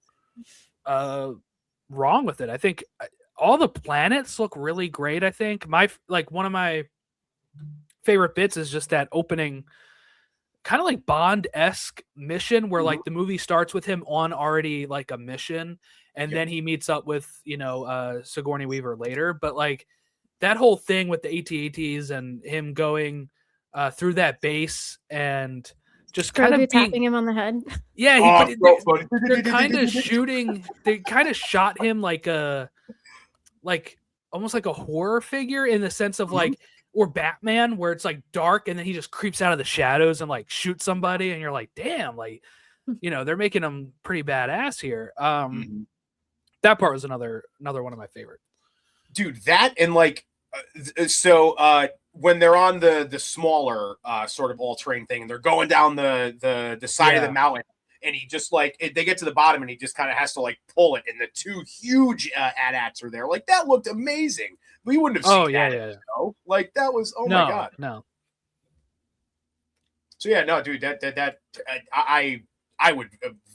wrong with it. I think all the planets look really great. I think one of my favorite bits is just that opening kind of like Bond-esque mission where like the movie starts with him on already like a mission and then he meets up with, you know, Sigourney Weaver later. But like that whole thing with the AT-ATs and him going through that base and just kind of tapping him on the head. Yeah, they're kind of shooting. They kind of shot him like almost like a horror figure in the sense of like, or Batman, where it's like dark and then he just creeps out of the shadows and like shoots somebody, and you're like, damn, like, you know, they're making him pretty badass here. That part was another one of my favorite. Dude, that and like, when they're on the smaller sort of all-terrain thing and they're going down the side of the mountain and he just like they get to the bottom and he just kind of has to like pull it and the two huge AT-ATs are there. Like that looked amazing. We wouldn't have seen that in the show. Like that was my God. No. So yeah, no, dude, that I would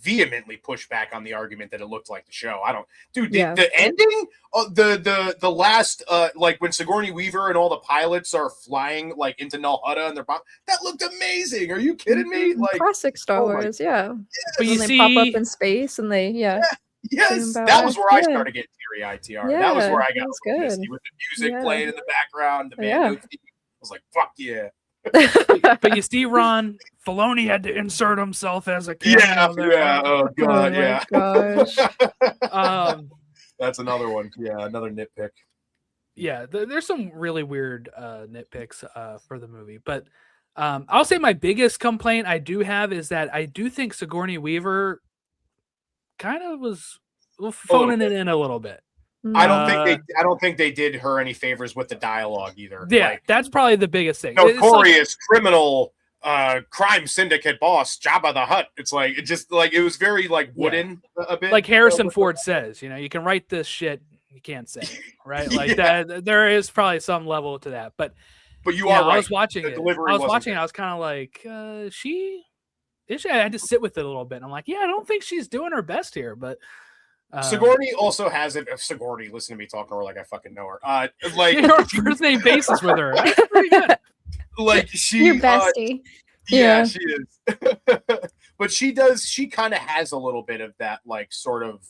vehemently push back on the argument that it looked like the show. I don't, dude. The ending, the last, like when Sigourney Weaver and all the pilots are flying like into Null Hutta and that looked amazing. Are you kidding me? Like classic Star Wars, yeah. But when they pop up in space and they, yes, that was where I started getting teary-eyed. Tiara. That was where I got misty with the music playing in the background. The Mando theme. I was like, fuck yeah. But you see, Ron, Filoni had to insert himself as a cameo. Yeah. Oh God, yeah. Gosh. That's another one. Yeah, another nitpick. Yeah, there's some really weird nitpicks for the movie, but I'll say my biggest complaint I do have is that I do think Sigourney Weaver kind of was phoning it in a little bit. I don't think they did her any favors with the dialogue either. Yeah, like, that's probably the biggest thing. Notorious criminal crime syndicate boss Jabba the Hutt. It's like it was very like wooden a bit. Like Harrison Ford says, you know, you can write this shit, you can't say it, right? Like that. There is probably some level to that, but you are right. I was watching it. I was kind of like, I had to sit with it a little bit. And I'm like, yeah, I don't think she's doing her best here, but. Sigourney also has it. Sigourney, listen to me talking to her like I fucking know her. Like first name basis with her. That's pretty good. Like your bestie. Yeah, she is. But she does. She kind of has a little bit of that, like sort of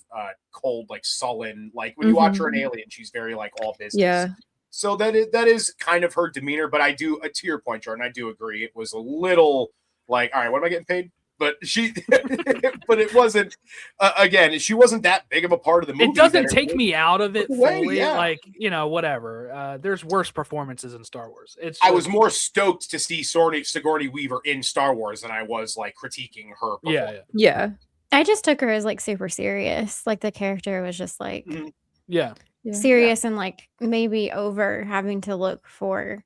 cold, like sullen. Like when you watch her in Alien, she's very like all business. Yeah. So that is kind of her demeanor. But I do, to your point, Jordan, I do agree. It was a little like, all right, what am I getting paid? but but it wasn't. Again, she wasn't that big of a part of the movie. It doesn't take me out of it Way, fully. yeah. Like, whatever. There's worse performances in Star Wars. I was more stoked to see Sigourney Weaver in Star Wars than I was like critiquing her. Yeah. I just took her as like super serious. Like the character was just like Yeah. serious and like maybe over having to look for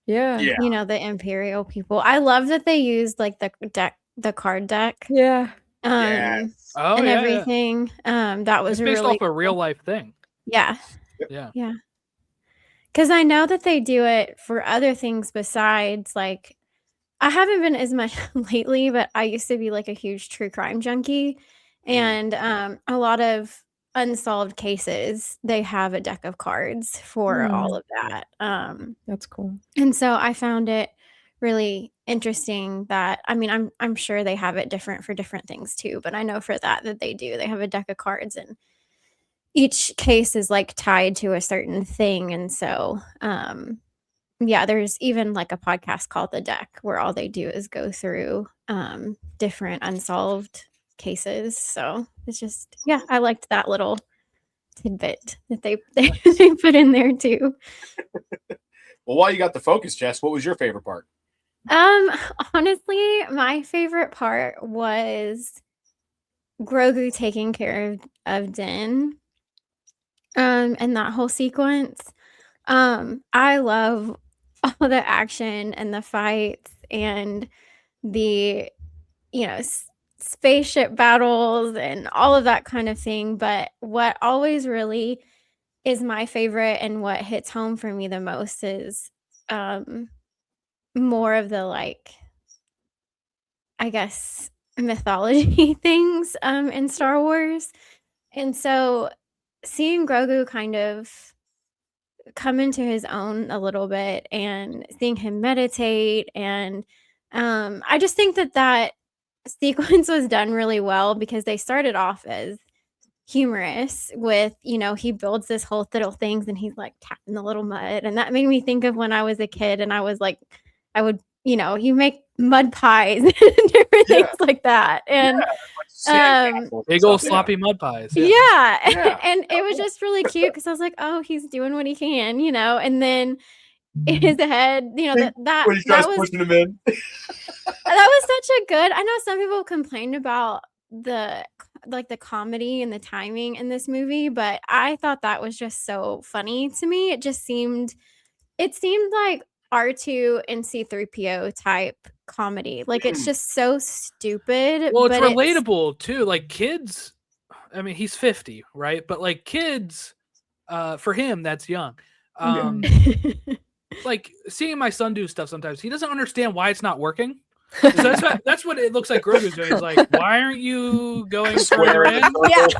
Yeah. the Imperial people. I love that they used like the card deck. Yeah. Yes. Oh, and yeah, everything. That was it's based really off a real life thing. Yeah. Yeah. Because I know that they do it for other things besides, like, I haven't been as much lately, but I used to be like a huge true crime junkie. And a lot of unsolved cases, they have a deck of cards for all of that. That's cool. And so I found it really interesting that, I mean, I'm sure they have it different for different things too, but I know for that they do. They have a deck of cards and each case is like tied to a certain thing. And so, there's even like a podcast called The Deck where all they do is go through different unsolved cases. So it's just, I liked that little tidbit that they put in there too. Well, while you got the focus, Jess, what was your favorite part? Honestly, my favorite part was Grogu taking care of Din. And that whole sequence. I love all the action and the fights and the, spaceship battles and all of that kind of thing. But what always really is my favorite and what hits home for me the most is more of the, like, I guess, mythology things in Star Wars. And so seeing Grogu kind of come into his own a little bit and seeing him meditate, and I just think that sequence was done really well because they started off as humorous with, he builds this whole little things and he's like tapping the little mud, and that made me think of when I was a kid and I was like, I would, you make mud pies and different things like that, and big old sloppy mud pies. and it was just really cute because I was like, oh, he's doing what he can, and then in his head, that When he tries was pushing him in. that was such a good. I know some people complained about the comedy and the timing in this movie, but I thought that was just so funny to me. It seemed like R2 and C3PO type comedy. Like, it's just so stupid. Well, it's but relatable too. Like, kids, I mean, he's 50, right? But like kids, for him, that's young. Like, seeing my son do stuff sometimes, he doesn't understand why it's not working. So that's what it looks like Grogu's doing. He's like, why aren't you going further in? It's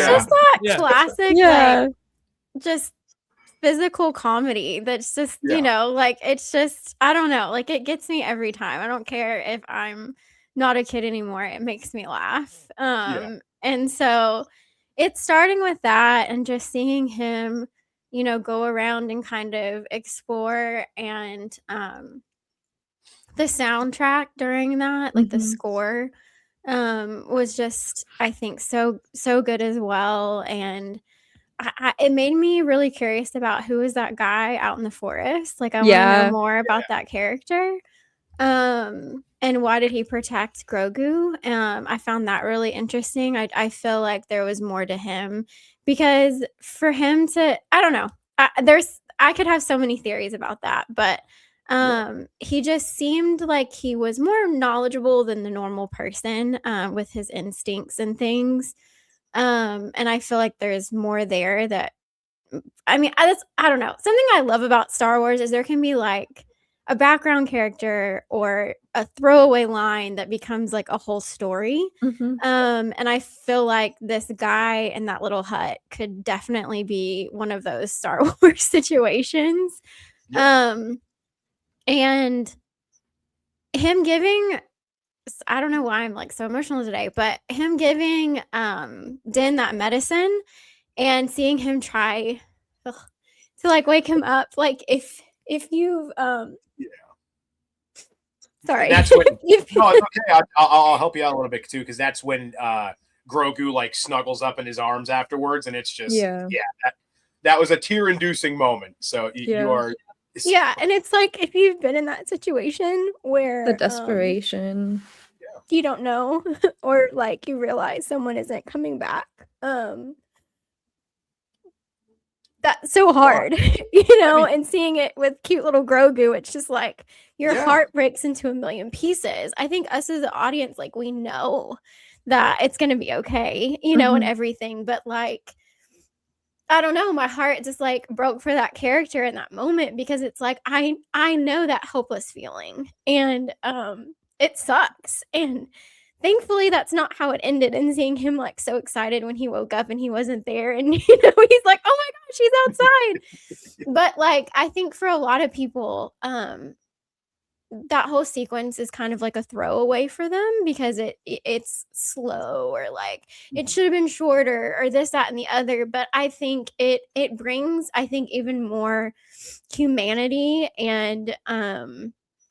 just that classic, like, just physical comedy that's just, like, it's just, I don't know, like, it gets me every time. I don't care if I'm not a kid anymore. It makes me laugh. And so it's starting with that and just seeing him, go around and kind of explore, and the soundtrack during that, like the score, was just, I think, so good as well. And it made me really curious about who is that guy out in the forest. Like, I want to know more about that character. And why did he protect Grogu? I found that really interesting. I feel like there was more to him, because for him to, I don't know, I could have so many theories about that, but he just seemed like he was more knowledgeable than the normal person, with his instincts and things. And I feel like there's more there that, I mean, I don't know. Something I love about Star Wars is there can be like a background character or a throwaway line that becomes like a whole story. And I feel like this guy in that little hut could definitely be one of those Star Wars situations. And him giving, I don't know why I'm like so emotional today, but him giving Din that medicine and seeing him try to like wake him up, like if you've Sorry. That's when. No, it's okay. I'll help you out a little bit too, because that's when Grogu like snuggles up in his arms afterwards, and it's just that was a tear-inducing moment. So you are. Yeah, and it's like if you've been in that situation where The desperation. you don't know, or like you realize someone isn't coming back. That's so hard, you know, and seeing it with cute little Grogu, it's just like your heart breaks into a million pieces. I think us as an audience, like we know that it's gonna be okay, you know, and everything, but like I don't know, my heart just like broke for that character in that moment because it's like I know that hopeless feeling, and it sucks, and thankfully that's not how it ended, and seeing him like so excited when he woke up and he wasn't there, and you know he's like, oh my gosh, he's outside. But like I think for a lot of people that whole sequence is kind of like a throwaway for them because it's slow, or like it should have been shorter, or this, that, and the other. But I think it brings, I think, even more humanity and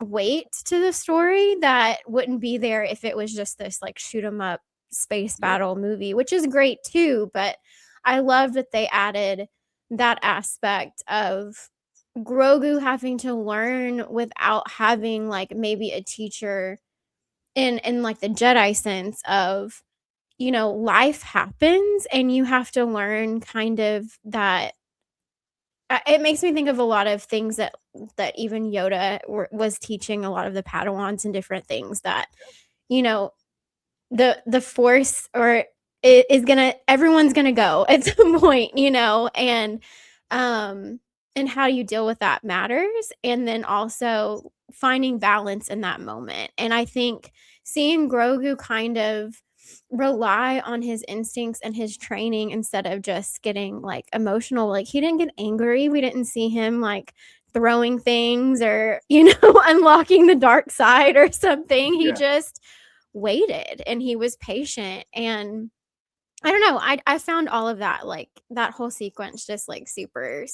weight to the story that wouldn't be there if it was just this like shoot 'em up space battle movie, which is great too. But I love that they added that aspect of Grogu having to learn without having like maybe a teacher in like the Jedi sense of, you know, life happens and you have to learn kind of that. It makes me think of a lot of things that even Yoda was teaching a lot of the Padawans and different things that, you know, the Force or it is gonna, everyone's gonna go at some point, you know, and how you deal with that matters, and then also finding balance in that moment. And I think seeing Grogu kind of rely on his instincts and his training instead of just getting like emotional, like he didn't get angry, we didn't see him like throwing things or, you know, unlocking the dark side or something. He just waited and he was patient. And I don't know, I found all of that, like that whole sequence just like super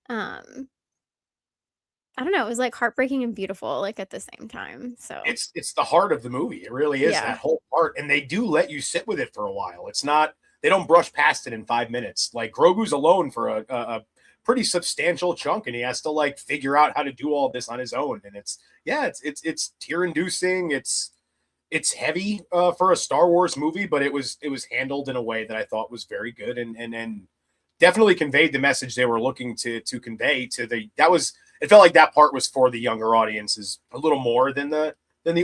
um I don't know, it was like heartbreaking and beautiful like at the same time. So it's the heart of the movie. It really is that whole part, and they do let you sit with it for a while. It's not, they don't brush past it in 5 minutes. Like Grogu's alone for a pretty substantial chunk, and he has to like figure out how to do all this on his own. And it's tear inducing. It's heavy for a Star Wars movie, but it was handled in a way that I thought was very good and definitely conveyed the message they were looking to convey to the, it felt like that part was for the younger audiences a little more than the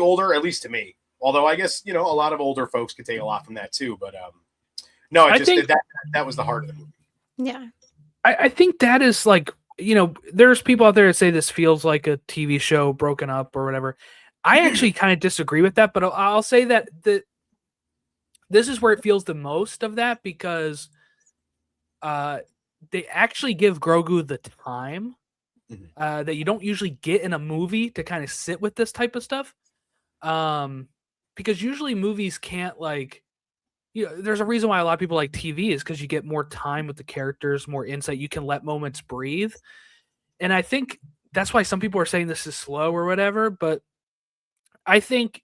older, at least to me. Although I guess, you know, a lot of older folks could take a lot from that too. But no, I think that was the heart of the movie. Yeah. I think that is like, you know, there's people out there that say this feels like a TV show broken up or whatever. I actually kind of disagree with that, but I'll say that this is where it feels the most of that, because they actually give Grogu the time that you don't usually get in a movie to kind of sit with this type of stuff. Because usually movies can't, like, you know, there's a reason why a lot of people like TV is because you get more time with the characters, more insight. You can let moments breathe. And I think that's why some people are saying this is slow or whatever, but I think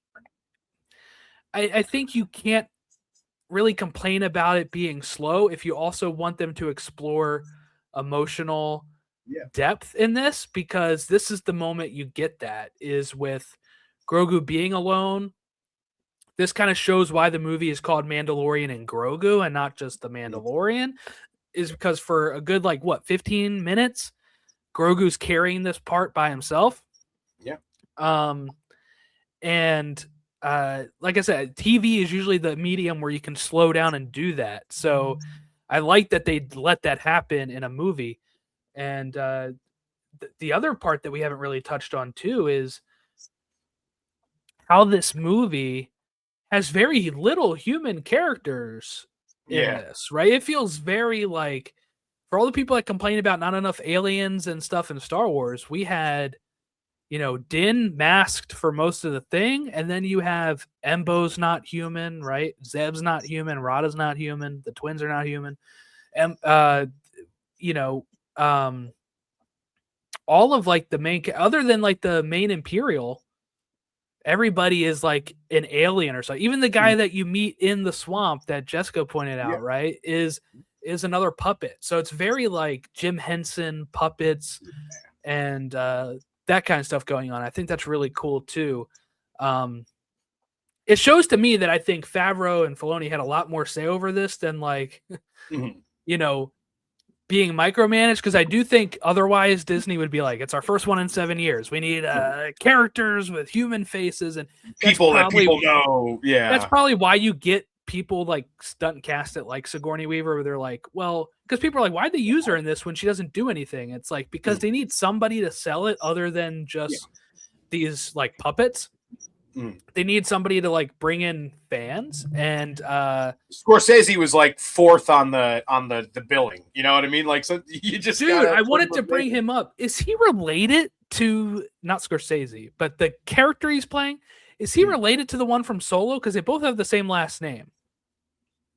you can't really complain about it being slow if you also want them to explore emotional depth in this, because this is the moment you get that is with Grogu being alone. This kind of shows why the movie is called Mandalorian and Grogu and not just The Mandalorian, is because for a good 15 minutes Grogu's carrying this part by himself. And like I said, TV is usually the medium where you can slow down and do that. So I like that they let that happen in a movie. And the other part that we haven't really touched on too is how this movie has very little human characters in this, right? It feels very like, for all the people that complain about not enough aliens and stuff in Star Wars, we had, you know, Din masked for most of the thing, and then you have Embo's not human, right? Zeb's not human, Rotta's not human, the twins are not human. And all of like the main, other than like the main Imperial, everybody is like an alien or so. Even the guy that you meet in the swamp that Jessica pointed out, right, is another puppet. So it's very like Jim Henson puppets and that kind of stuff going on. I think that's really cool too. It shows to me that I think Favreau and Filoni had a lot more say over this than like, you know, being micromanaged, because I do think otherwise Disney would be like, it's our first one in 7 years. We need characters with human faces and people that people know. Yeah, that's probably why you get people like stunt cast it like Sigourney Weaver, where they're like, well, because people are like, why'd they use her in this when she doesn't do anything? It's like because they need somebody to sell it other than just these like puppets. They need somebody to like bring in fans, and Scorsese was like fourth on the billing. You know what I mean? Like, so you just I wanted to bring him up. Is he related to not Scorsese, but the character he's playing? Is he related to the one from Solo? Because they both have the same last name.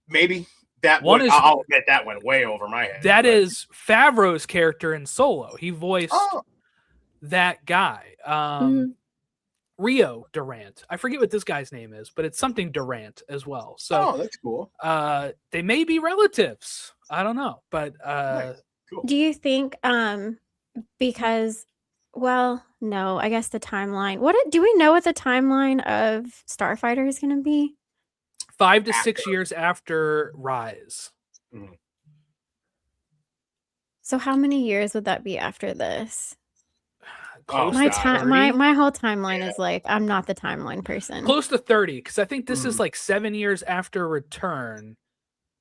Maybe that one. I'll admit that went way over my head. That is Favreau's character in Solo. He voiced that guy. Rio Durant. I forget what this guy's name is, but it's something Durant as well. So that's cool. They may be relatives. I don't know, but nice. Cool. Do you think because well, no, I guess the timeline. Do we know what the timeline of Starfighter is going to be? 5 to 6 years after Rise. So how many years would that be after this? My whole timeline is like, I'm not the timeline person. Close to 30, because I think this is like 7 years after Return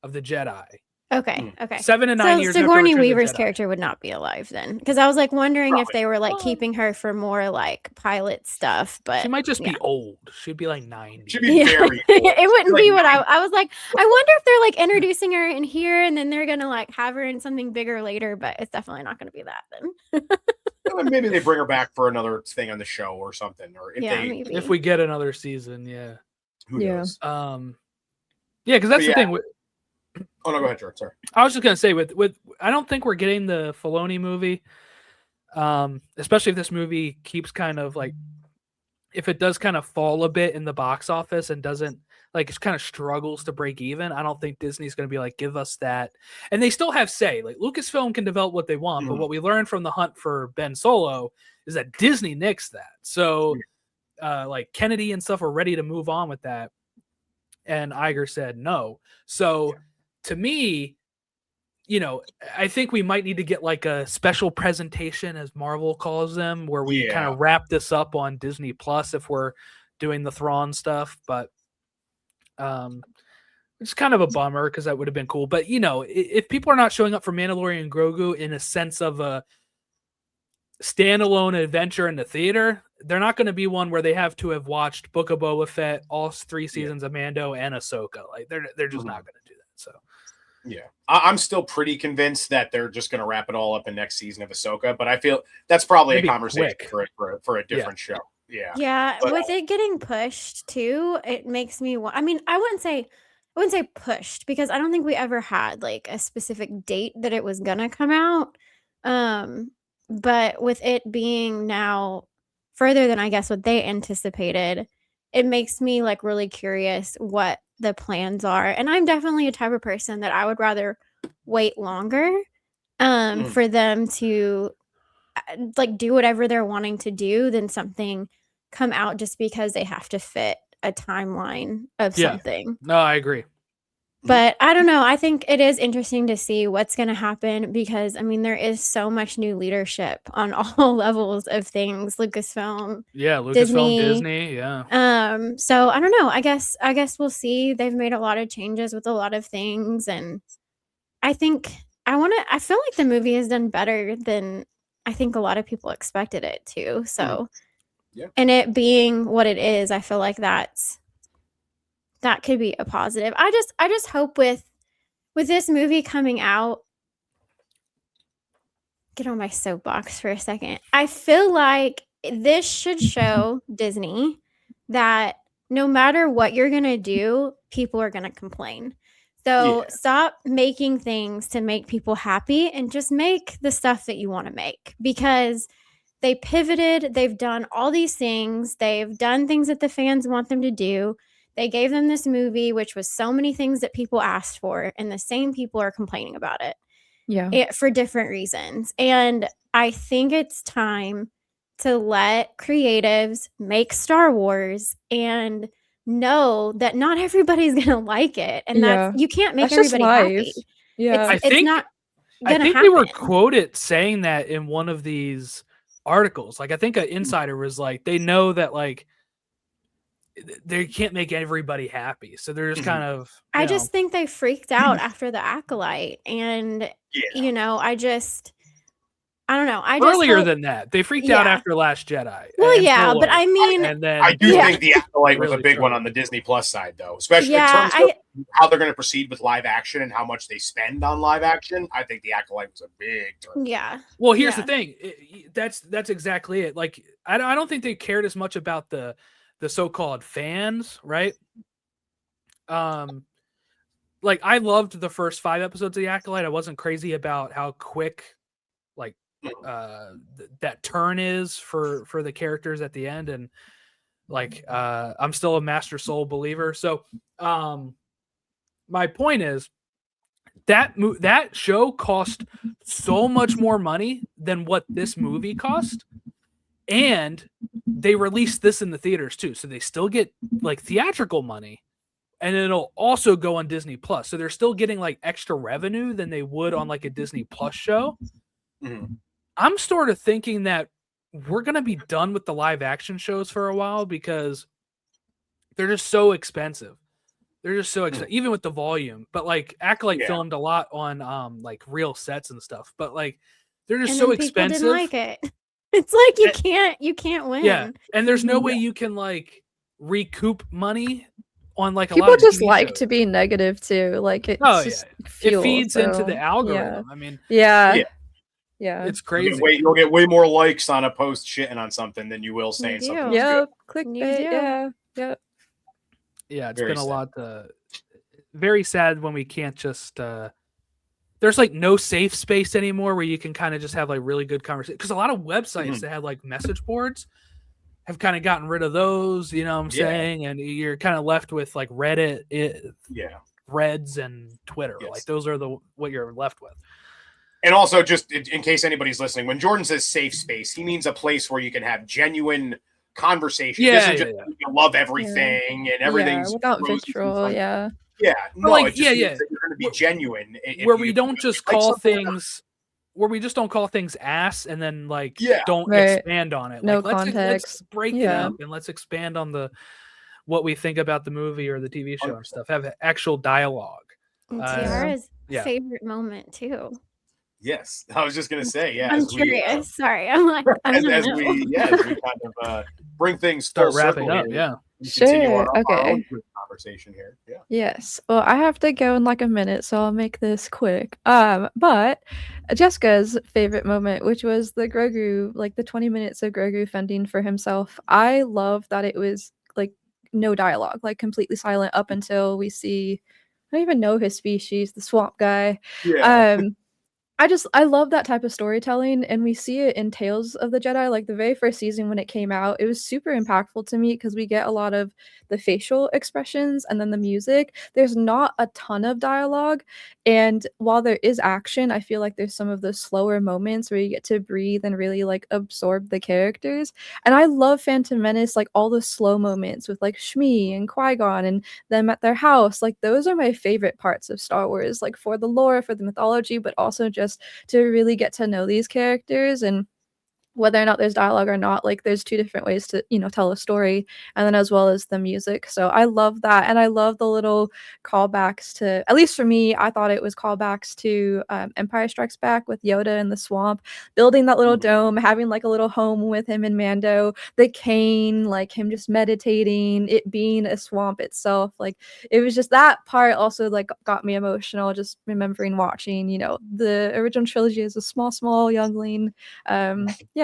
of the Jedi. Okay. 7 to 9 years. So Sigourney Weaver's character would not be alive then, because I was like wondering if they were like keeping her for more like pilot stuff. But she might just be old. She'd be like 90. She'd be very old. It wouldn't be what I was like. I wonder if they're like introducing her in here and then they're gonna like have her in something bigger later. But it's definitely not gonna be that then. Maybe they bring her back for another thing on the show or something, or if we get another season, Who knows? Because that's the thing. Oh no, go ahead, George. Sorry. I was just gonna say with I don't think we're getting the Filoni movie, especially if this movie keeps kind of like, if it does kind of fall a bit in the box office and doesn't like, it kind of struggles to break even. I don't think Disney's gonna be like, give us that, and they still have say. Like Lucasfilm can develop what they want, but what we learned from the hunt for Ben Solo is that Disney nixed that. So, like Kennedy and stuff are ready to move on with that, and Iger said no. So. To me, I think we might need to get like a special presentation, as Marvel calls them, where we kind of wrap this up on Disney Plus if we're doing the Thrawn stuff. But it's kind of a bummer because that would have been cool. But, if people are not showing up for Mandalorian and Grogu in a sense of a standalone adventure in the theater, they're not going to be one where they have to have watched Book of Boba Fett, all 3 seasons of Mando, and Ahsoka. Like they're just not going to do that. So. Yeah, I'm still pretty convinced that they're just going to wrap it all up in next season of Ahsoka, but I feel that's probably a conversation for a different show. Yeah, but with it getting pushed too, it makes me. I mean, I wouldn't say pushed, because I don't think we ever had like a specific date that it was gonna come out. But with it being now further than I guess what they anticipated, it makes me like really curious what the plans are. And I'm definitely a type of person that I would rather wait longer for them to like do whatever they're wanting to do than something come out just because they have to fit a timeline of something. No, I agree. But I don't know. I think it is interesting to see what's going to happen, because I mean, there is so much new leadership on all levels of things. Lucasfilm, Disney, So I don't know. I guess we'll see. They've made a lot of changes with a lot of things, and I think I feel like the movie has done better than I think a lot of people expected it to. So, and it being what it is, I feel like that could be a positive. I just hope with this movie coming out, get on my soapbox for a second. I feel like this should show Disney that no matter what you're going to do, people are going to complain. So stop making things to make people happy and just make the stuff that you want to make, because they pivoted, they've done all these things, they've done things that the fans want them to do. They gave them this movie, which was so many things that people asked for, and the same people are complaining about it for different reasons. And I think it's time to let creatives make Star Wars and know that not everybody's gonna like it, and that's you can't make That's just everybody happy. life. Yeah. It's not I gonna think happen. they were quoted saying that in one of these articles. Like, I think an insider was like, they know that like they can't make everybody happy, so they're just kind of. I just think they freaked out after the Acolyte, and you know, I don't know. I just earlier hope, than that, they freaked out after Last Jedi. Well, and yeah, Solo, but I mean, and then I do think the Acolyte was really a big one true. on the Disney Plus side, though, especially in terms of how they're going to proceed with live action and how much they spend on live action. I think the Acolyte was a big turn. Yeah. Well, here's the thing. That's exactly it. Like, I don't think they cared as much about the so-called fans, right? Like, I loved the first 5 episodes of the Acolyte. I wasn't crazy about how quick, like, that turn is for the characters at the end, and like, I'm still a Master Soul believer. So, my point is that show cost so much more money than what this movie cost, and they released this in the theaters too, so they still get like theatrical money, and it'll also go on Disney Plus, so they're still getting like extra revenue than they would on like a Disney Plus show. I'm sort of thinking that we're gonna be done with the live action shows for a while because they're just so expensive. They're just so expensive, even with the volume. But like Acolyte filmed a lot on like real sets and stuff. But like they're just so expensive. People didn't like it. It's like you can't win. Yeah, and there's no way you can like recoup money on like people a lot of just TV like shows. to be negative too. Like it's just fuel, it feeds into so, the algorithm. I mean, it's crazy. You'll get way more likes on a post shitting on something than you will saying something. Yep, clickbait. Yep. Yeah, it's Very been a sad. lot. Very sad when we can't just. There's like no safe space anymore where you can kind of just have like really good conversation, because a lot of websites that had like message boards have kind of gotten rid of those. You know what I'm saying? And you're kind of left with like Reddit, Threads, and Twitter. Like those are what you're left with. And also, just in case anybody's listening, when Jordan says safe space, he means a place where you can have genuine conversation. You love everything and everything's without vitriol. No, like, it just means that you're going to be genuine. Where we don't just call things, where we just don't call things ass and then like don't expand on it. No like, context. Let's break it up and let's expand on what we think about the movie or the TV show and stuff. Have actual dialogue. Tiara's favorite moment too. Yes, I was just gonna say, I'm curious. Sorry, I'm like, as we kind of bring things start wrapping up. Sure. Okay. Conversation here. Yes. Well, I have to go in like a minute, so I'll make this quick. But Jessica's favorite moment, which was the Grogu, like the 20 minutes of Grogu fending for himself. I love that it was like no dialogue, like completely silent up until we see. I don't even know his species, the swamp guy. I love that type of storytelling, and we see it in Tales of the Jedi. Like the very first season when it came out, it was super impactful to me because we get a lot of the facial expressions and then the music. There's not a ton of dialogue, and while there is action, I feel like there's some of those slower moments where you get to breathe and really like absorb the characters. And I love Phantom Menace, like all the slow moments with like Shmi and Qui-Gon and them at their house. Like those are my favorite parts of Star Wars, like for the lore, for the mythology, but also just to really get to know these characters. And whether or not there's dialogue or not, like there's two different ways to, tell a story, and then as well as the music. So I love that. And I love the little callbacks to, at least for me, I thought it was callbacks to Empire Strikes Back with Yoda in the swamp, building that little dome, having like a little home with him and Mando, the cane, like him just meditating, it being a swamp itself. Like it was just that part also like got me emotional, just remembering watching, the original trilogy as a small youngling.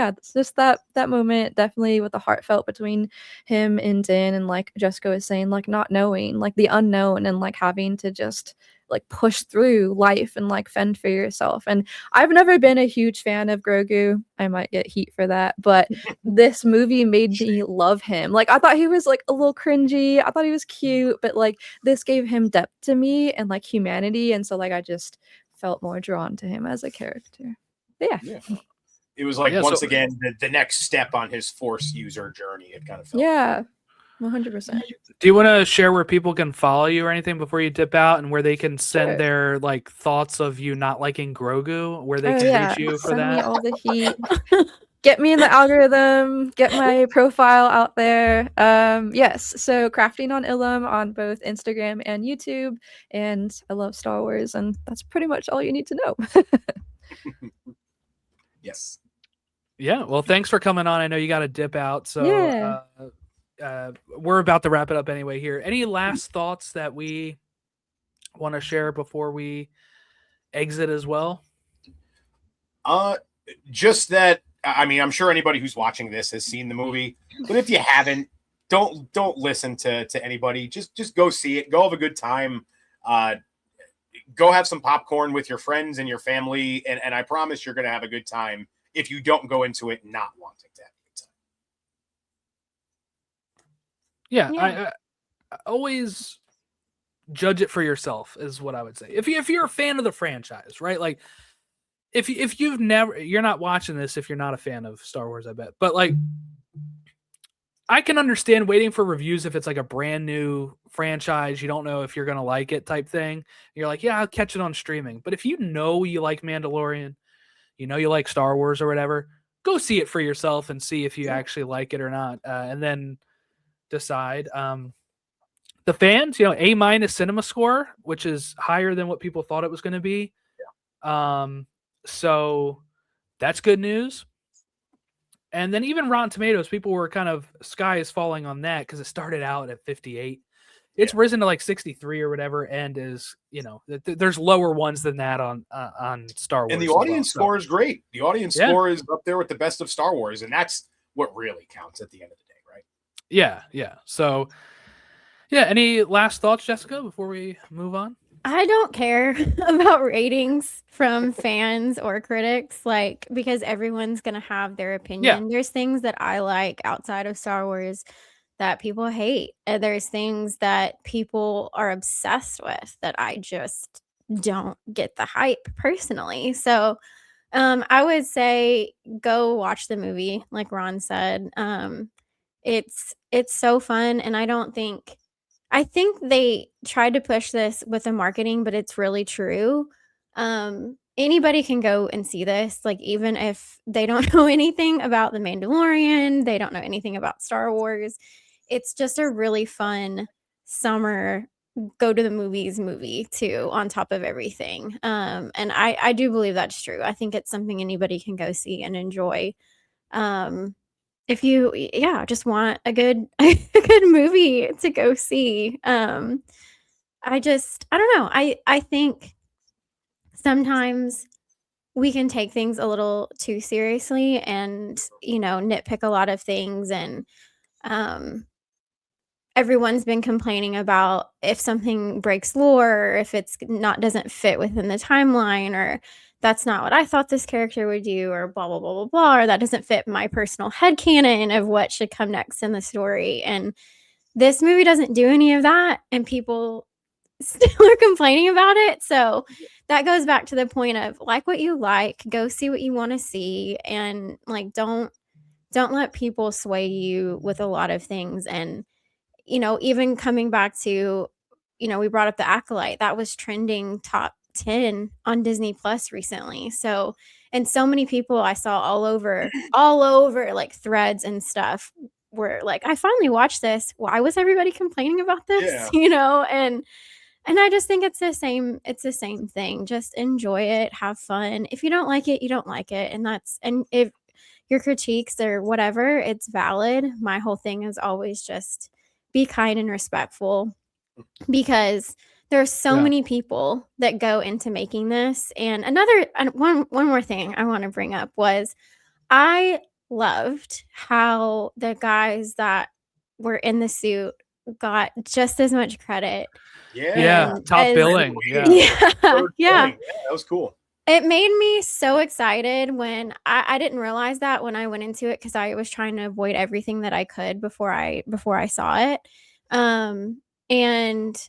It's just that moment, definitely with the heartfelt between him and Din, and like Jessica was saying, like not knowing, like the unknown, and like having to just like push through life and like fend for yourself. And I've never been a huge fan of Grogu. I might get heat for that, but this movie made me love him. Like I thought he was like a little cringy. I thought he was cute, but like this gave him depth to me and like humanity, and so like I just felt more drawn to him as a character. But yeah. It was like, Yeah, once so- again, the next step on his Force user journey. It kind of felt. Yeah. 100%. Do you want to share where people can follow you or anything before you dip out, and where they can send Sure. their like thoughts of you not liking Grogu, where they Oh, can yeah. reach you for Send me that? all the heat. Get me in the algorithm. Get my profile out there. Yes. So crafting on Ilum on both Instagram and YouTube. And I love Star Wars, and that's pretty much all you need to know. Yes. Yeah. Well, thanks for coming on. I know you got to dip out, so Yeah. we're about to wrap it up anyway. Here, any last thoughts that we want to share before we exit as well? Just that. I mean, I'm sure anybody who's watching this has seen the movie, but if you haven't, don't listen to anybody. Just go see it. Go have a good time. Go have some popcorn with your friends and your family, and I promise you're going to have a good time if you don't go into it not wanting to have a good time. Yeah. I always judge it for yourself is what I would say. If you're a fan of the franchise, right? Like if you're not watching this if you're not a fan of Star Wars, I bet. But like I can understand waiting for reviews if it's like a brand new franchise, you don't know if you're going to like it type thing. You're like, yeah, I'll catch it on streaming. But if you know you like Mandalorian, you know you like Star Wars or whatever, go see it for yourself and see if you actually like it or not, and then decide. The fans, A- cinema score, which is higher than what people thought it was going to be. So that's good news. And then even Rotten Tomatoes, people were kind of sky is falling on that because it started out at 58. It's risen to like 63 or whatever, and is there's lower ones than that on Star Wars. And the audience score is great. The audience score is up there with the best of Star Wars, and that's what really counts at the end of the day, right? Yeah. So, yeah. Any last thoughts, Jessica, before we move on? I don't care about ratings from fans or critics, like, because everyone's going to have their opinion. There's things that I like outside of Star Wars that people hate. And there's things that people are obsessed with that I just don't get the hype personally. So I would say go watch the movie, like Ron said. It's so fun, and I think they tried to push this with the marketing, but it's really true. Anybody can go and see this, like even if they don't know anything about The Mandalorian, they don't know anything about Star Wars. It's just a really fun summer go to the movies movie too, on top of everything. And I do believe that's true. I think it's something anybody can go see and enjoy. If you just want a good a good movie to go see. I don't know. I think sometimes we can take things a little too seriously and nitpick a lot of things, and everyone's been complaining about if something breaks lore, or if it's doesn't fit within the timeline, or that's not what I thought this character would do, or blah, blah, blah, blah, blah, or that doesn't fit my personal headcanon of what should come next in the story. And this movie doesn't do any of that, and people still are complaining about it. So that goes back to the point of like what you like, go see what you want to see, and like don't let people sway you with a lot of things. And even coming back to, we brought up The Acolyte, that was trending top 10 on Disney Plus recently. So, and so many people I saw all over like threads and stuff were like, I finally watched this. Why was everybody complaining about this? And I just think it's the same thing. Just enjoy it, have fun. If you don't like it, you don't like it. And if your critiques or whatever, it's valid. My whole thing is always just be kind and respectful, because there's so many people that go into making this. And one more thing I want to bring up was I loved how the guys that were in the suit got just as much credit Yeah. And top as- billing. Yeah. Yeah, Third yeah. billing. That was cool. It made me so excited when I didn't realize that when I went into it because I was trying to avoid everything that I could before I saw it. And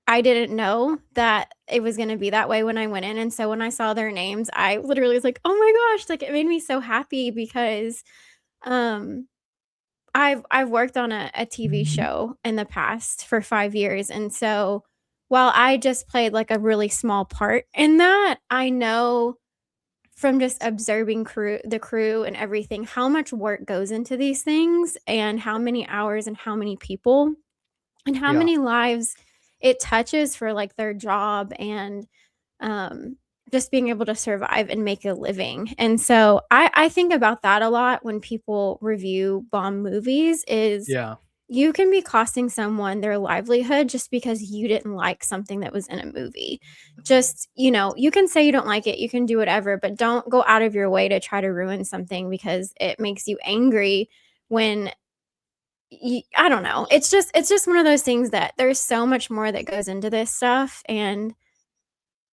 I didn't know that it was going to be that way when I went in. And so when I saw their names, I literally was like, oh my gosh, like it made me so happy because I've worked on a TV show in the past for 5 years. And so while I just played like a really small part in that, I know from just observing the crew and everything, how much work goes into these things and how many hours and how many people and how Yeah. many lives it touches for like their job and just being able to survive and make a living. And so I think about that a lot when people review bomb movies is Yeah. you can be costing someone their livelihood just because you didn't like something that was in a movie. Just, you can say you don't like it, you can do whatever, but don't go out of your way to try to ruin something because it makes you angry when I don't know. It's just one of those things that there's so much more that goes into this stuff and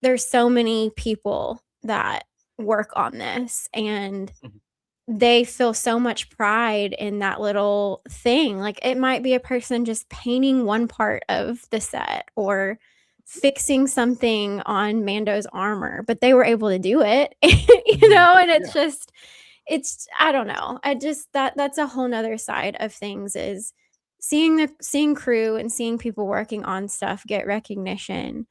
there's so many people that work on this and Mhm. they feel so much pride in that little thing. Like it might be a person just painting one part of the set or fixing something on Mando's armor, but they were able to do it, and it's I don't know. I just that's a whole nother side of things is seeing crew and seeing people working on stuff get recognition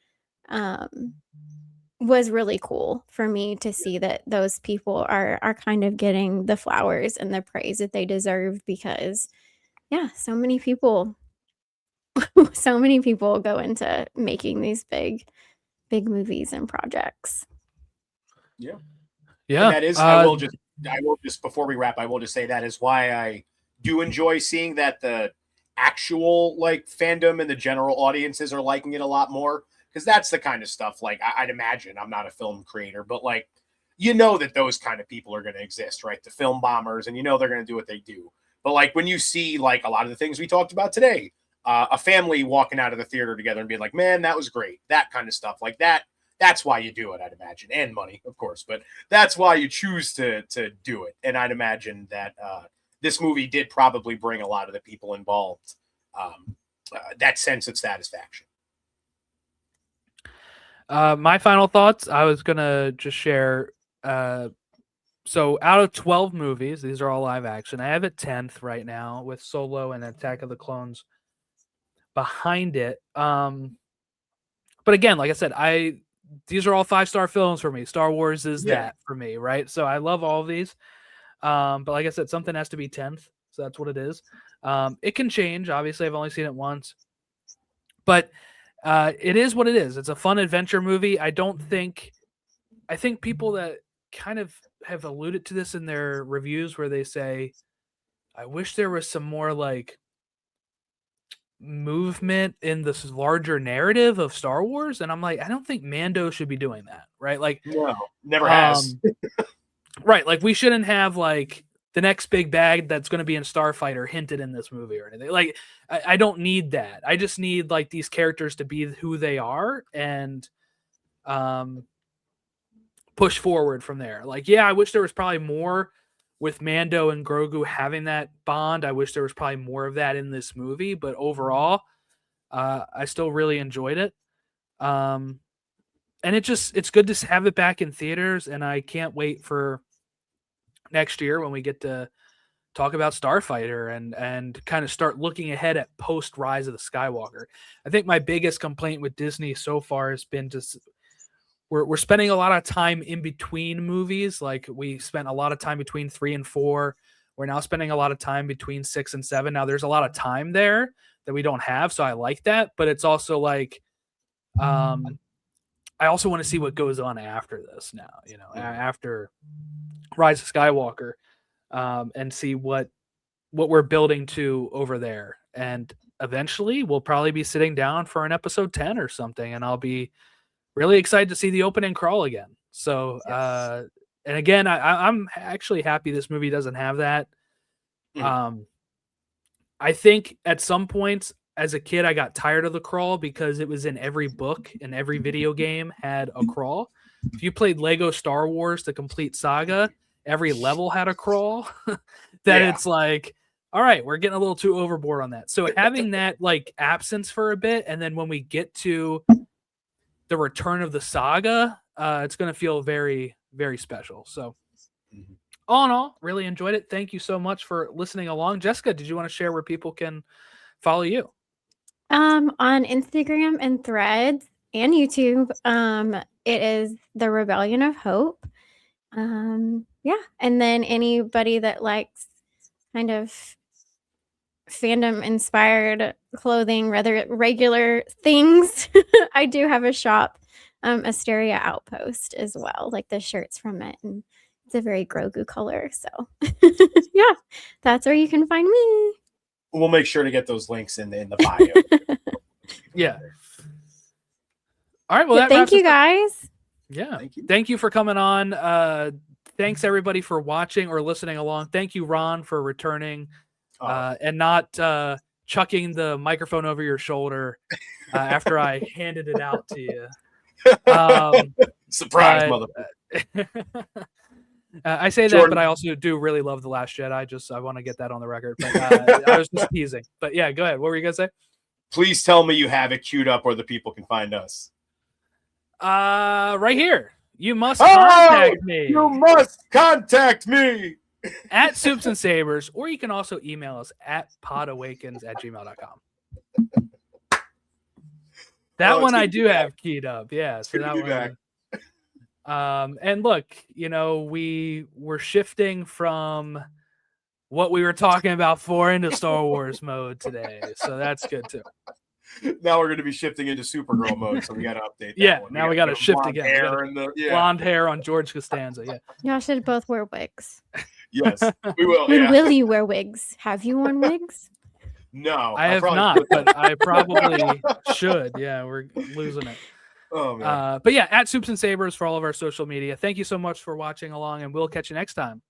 was really cool for me to see that those people are kind of getting the flowers and the praise that they deserve because so many people go into making these big movies and projects. Yeah. Yeah. And that is, I will just before we wrap, I will just say that is why I do enjoy seeing that the actual like fandom and the general audiences are liking it a lot more. Because that's the kind of stuff, like, I'd imagine, I'm not a film creator, but, like, that those kind of people are going to exist, right? The film bombers, and they're going to do what they do. But, like, when you see, like, a lot of the things we talked about today, a family walking out of the theater together and being like, man, that was great. That kind of stuff. Like, that's why you do it, I'd imagine. And money, of course. But that's why you choose to do it. And I'd imagine that this movie did probably bring a lot of the people involved that sense of satisfaction. My final thoughts, I was gonna just share. So out of 12 movies, these are all live action. I have it 10th right now with Solo and Attack of the Clones behind it. But again, like I said, these are all 5-star films for me. Star Wars is that for me, right? So I love all of these. But like I said, something has to be 10th, so that's what it is. It can change. Obviously, I've only seen it once, but it is what it is. It's a fun adventure movie. I think people that kind of have alluded to this in their reviews where they say, I wish there was some more like movement in this larger narrative of Star Wars. And I'm like, I don't think Mando should be doing that. Right. Like, no, never has. Right. Like we shouldn't have like the next big bag that's going to be in Starfighter hinted in this movie or anything. Like, I don't need that. I just need like these characters to be who they are and push forward from there. Like, yeah, I wish there was probably more with Mando and Grogu having that bond. I wish there was probably more of that in this movie, but overall, I still really enjoyed it. And it's good to have it back in theaters, and I can't wait for next year when we get to talk about Starfighter and kind of start looking ahead at post Rise of the Skywalker. I think my biggest complaint with Disney so far has been just we're spending a lot of time in between movies. Like we spent a lot of time between 3 and 4. We're now spending a lot of time between 6 and 7. Now there's a lot of time there that we don't have, so I like that. But it's also like, I also want to see what goes on after this. Now, after Rise of Skywalker, and see what we're building to over there. And eventually, we'll probably be sitting down for an episode 10 or something, and I'll be really excited to see the opening crawl again. So, Yes. And again, I'm actually happy this movie doesn't have that. I think at some points as a kid, I got tired of the crawl because it was in every book and every video game had a crawl. If you played Lego Star Wars, the complete saga, every level had a crawl. It's like, all right, we're getting a little too overboard on that. So having that like absence for a bit, and then when we get to the return of the saga, it's going to feel very, very special. So all in all, really enjoyed it. Thank you so much for listening along. Jessica, did you want to share where people can follow you? On Instagram and Threads and YouTube, it is the Rebellion of Hope. Yeah, and then anybody that likes kind of fandom inspired clothing, rather regular things, I do have a shop, Asteria Outpost as well, like the shirts from it, and it's a very Grogu color. So yeah, that's where you can find me. We'll make sure to get those links in the bio. Yeah. All right. Well, that thank you guys. Yeah. Thank you for coming on. Thanks everybody for watching or listening along. Thank you, Ron, for returning and not chucking the microphone over your shoulder after I handed it out to you. Surprise, motherfucker. I say Jordan. that, but I also do really love The Last Jedi. I want to get that on the record. But I was just teasing. But yeah, go ahead. What were you going to say? Please tell me you have it queued up where the people can find us. Right here. You must contact me. You must contact me. At SupesandSabers, or you can also email us at podawakens@gmail.com. That one I do have keyed up. Yeah. So that one. Back. And look, we're shifting from what we were talking about into Star Wars mode today. So that's good too. Now we're going to be shifting into Supergirl mode, so we got to update that. Yeah, one. now we got to shift again. Blonde hair on George Costanza. Yeah. Y'all should both wear wigs. Yes, we will. When will you wear wigs? Have you worn wigs? No, I have not, but I probably should. Yeah, we're losing it. Oh man. But yeah, at Supes and Sabers for all of our social media. Thank you so much for watching along, and we'll catch you next time.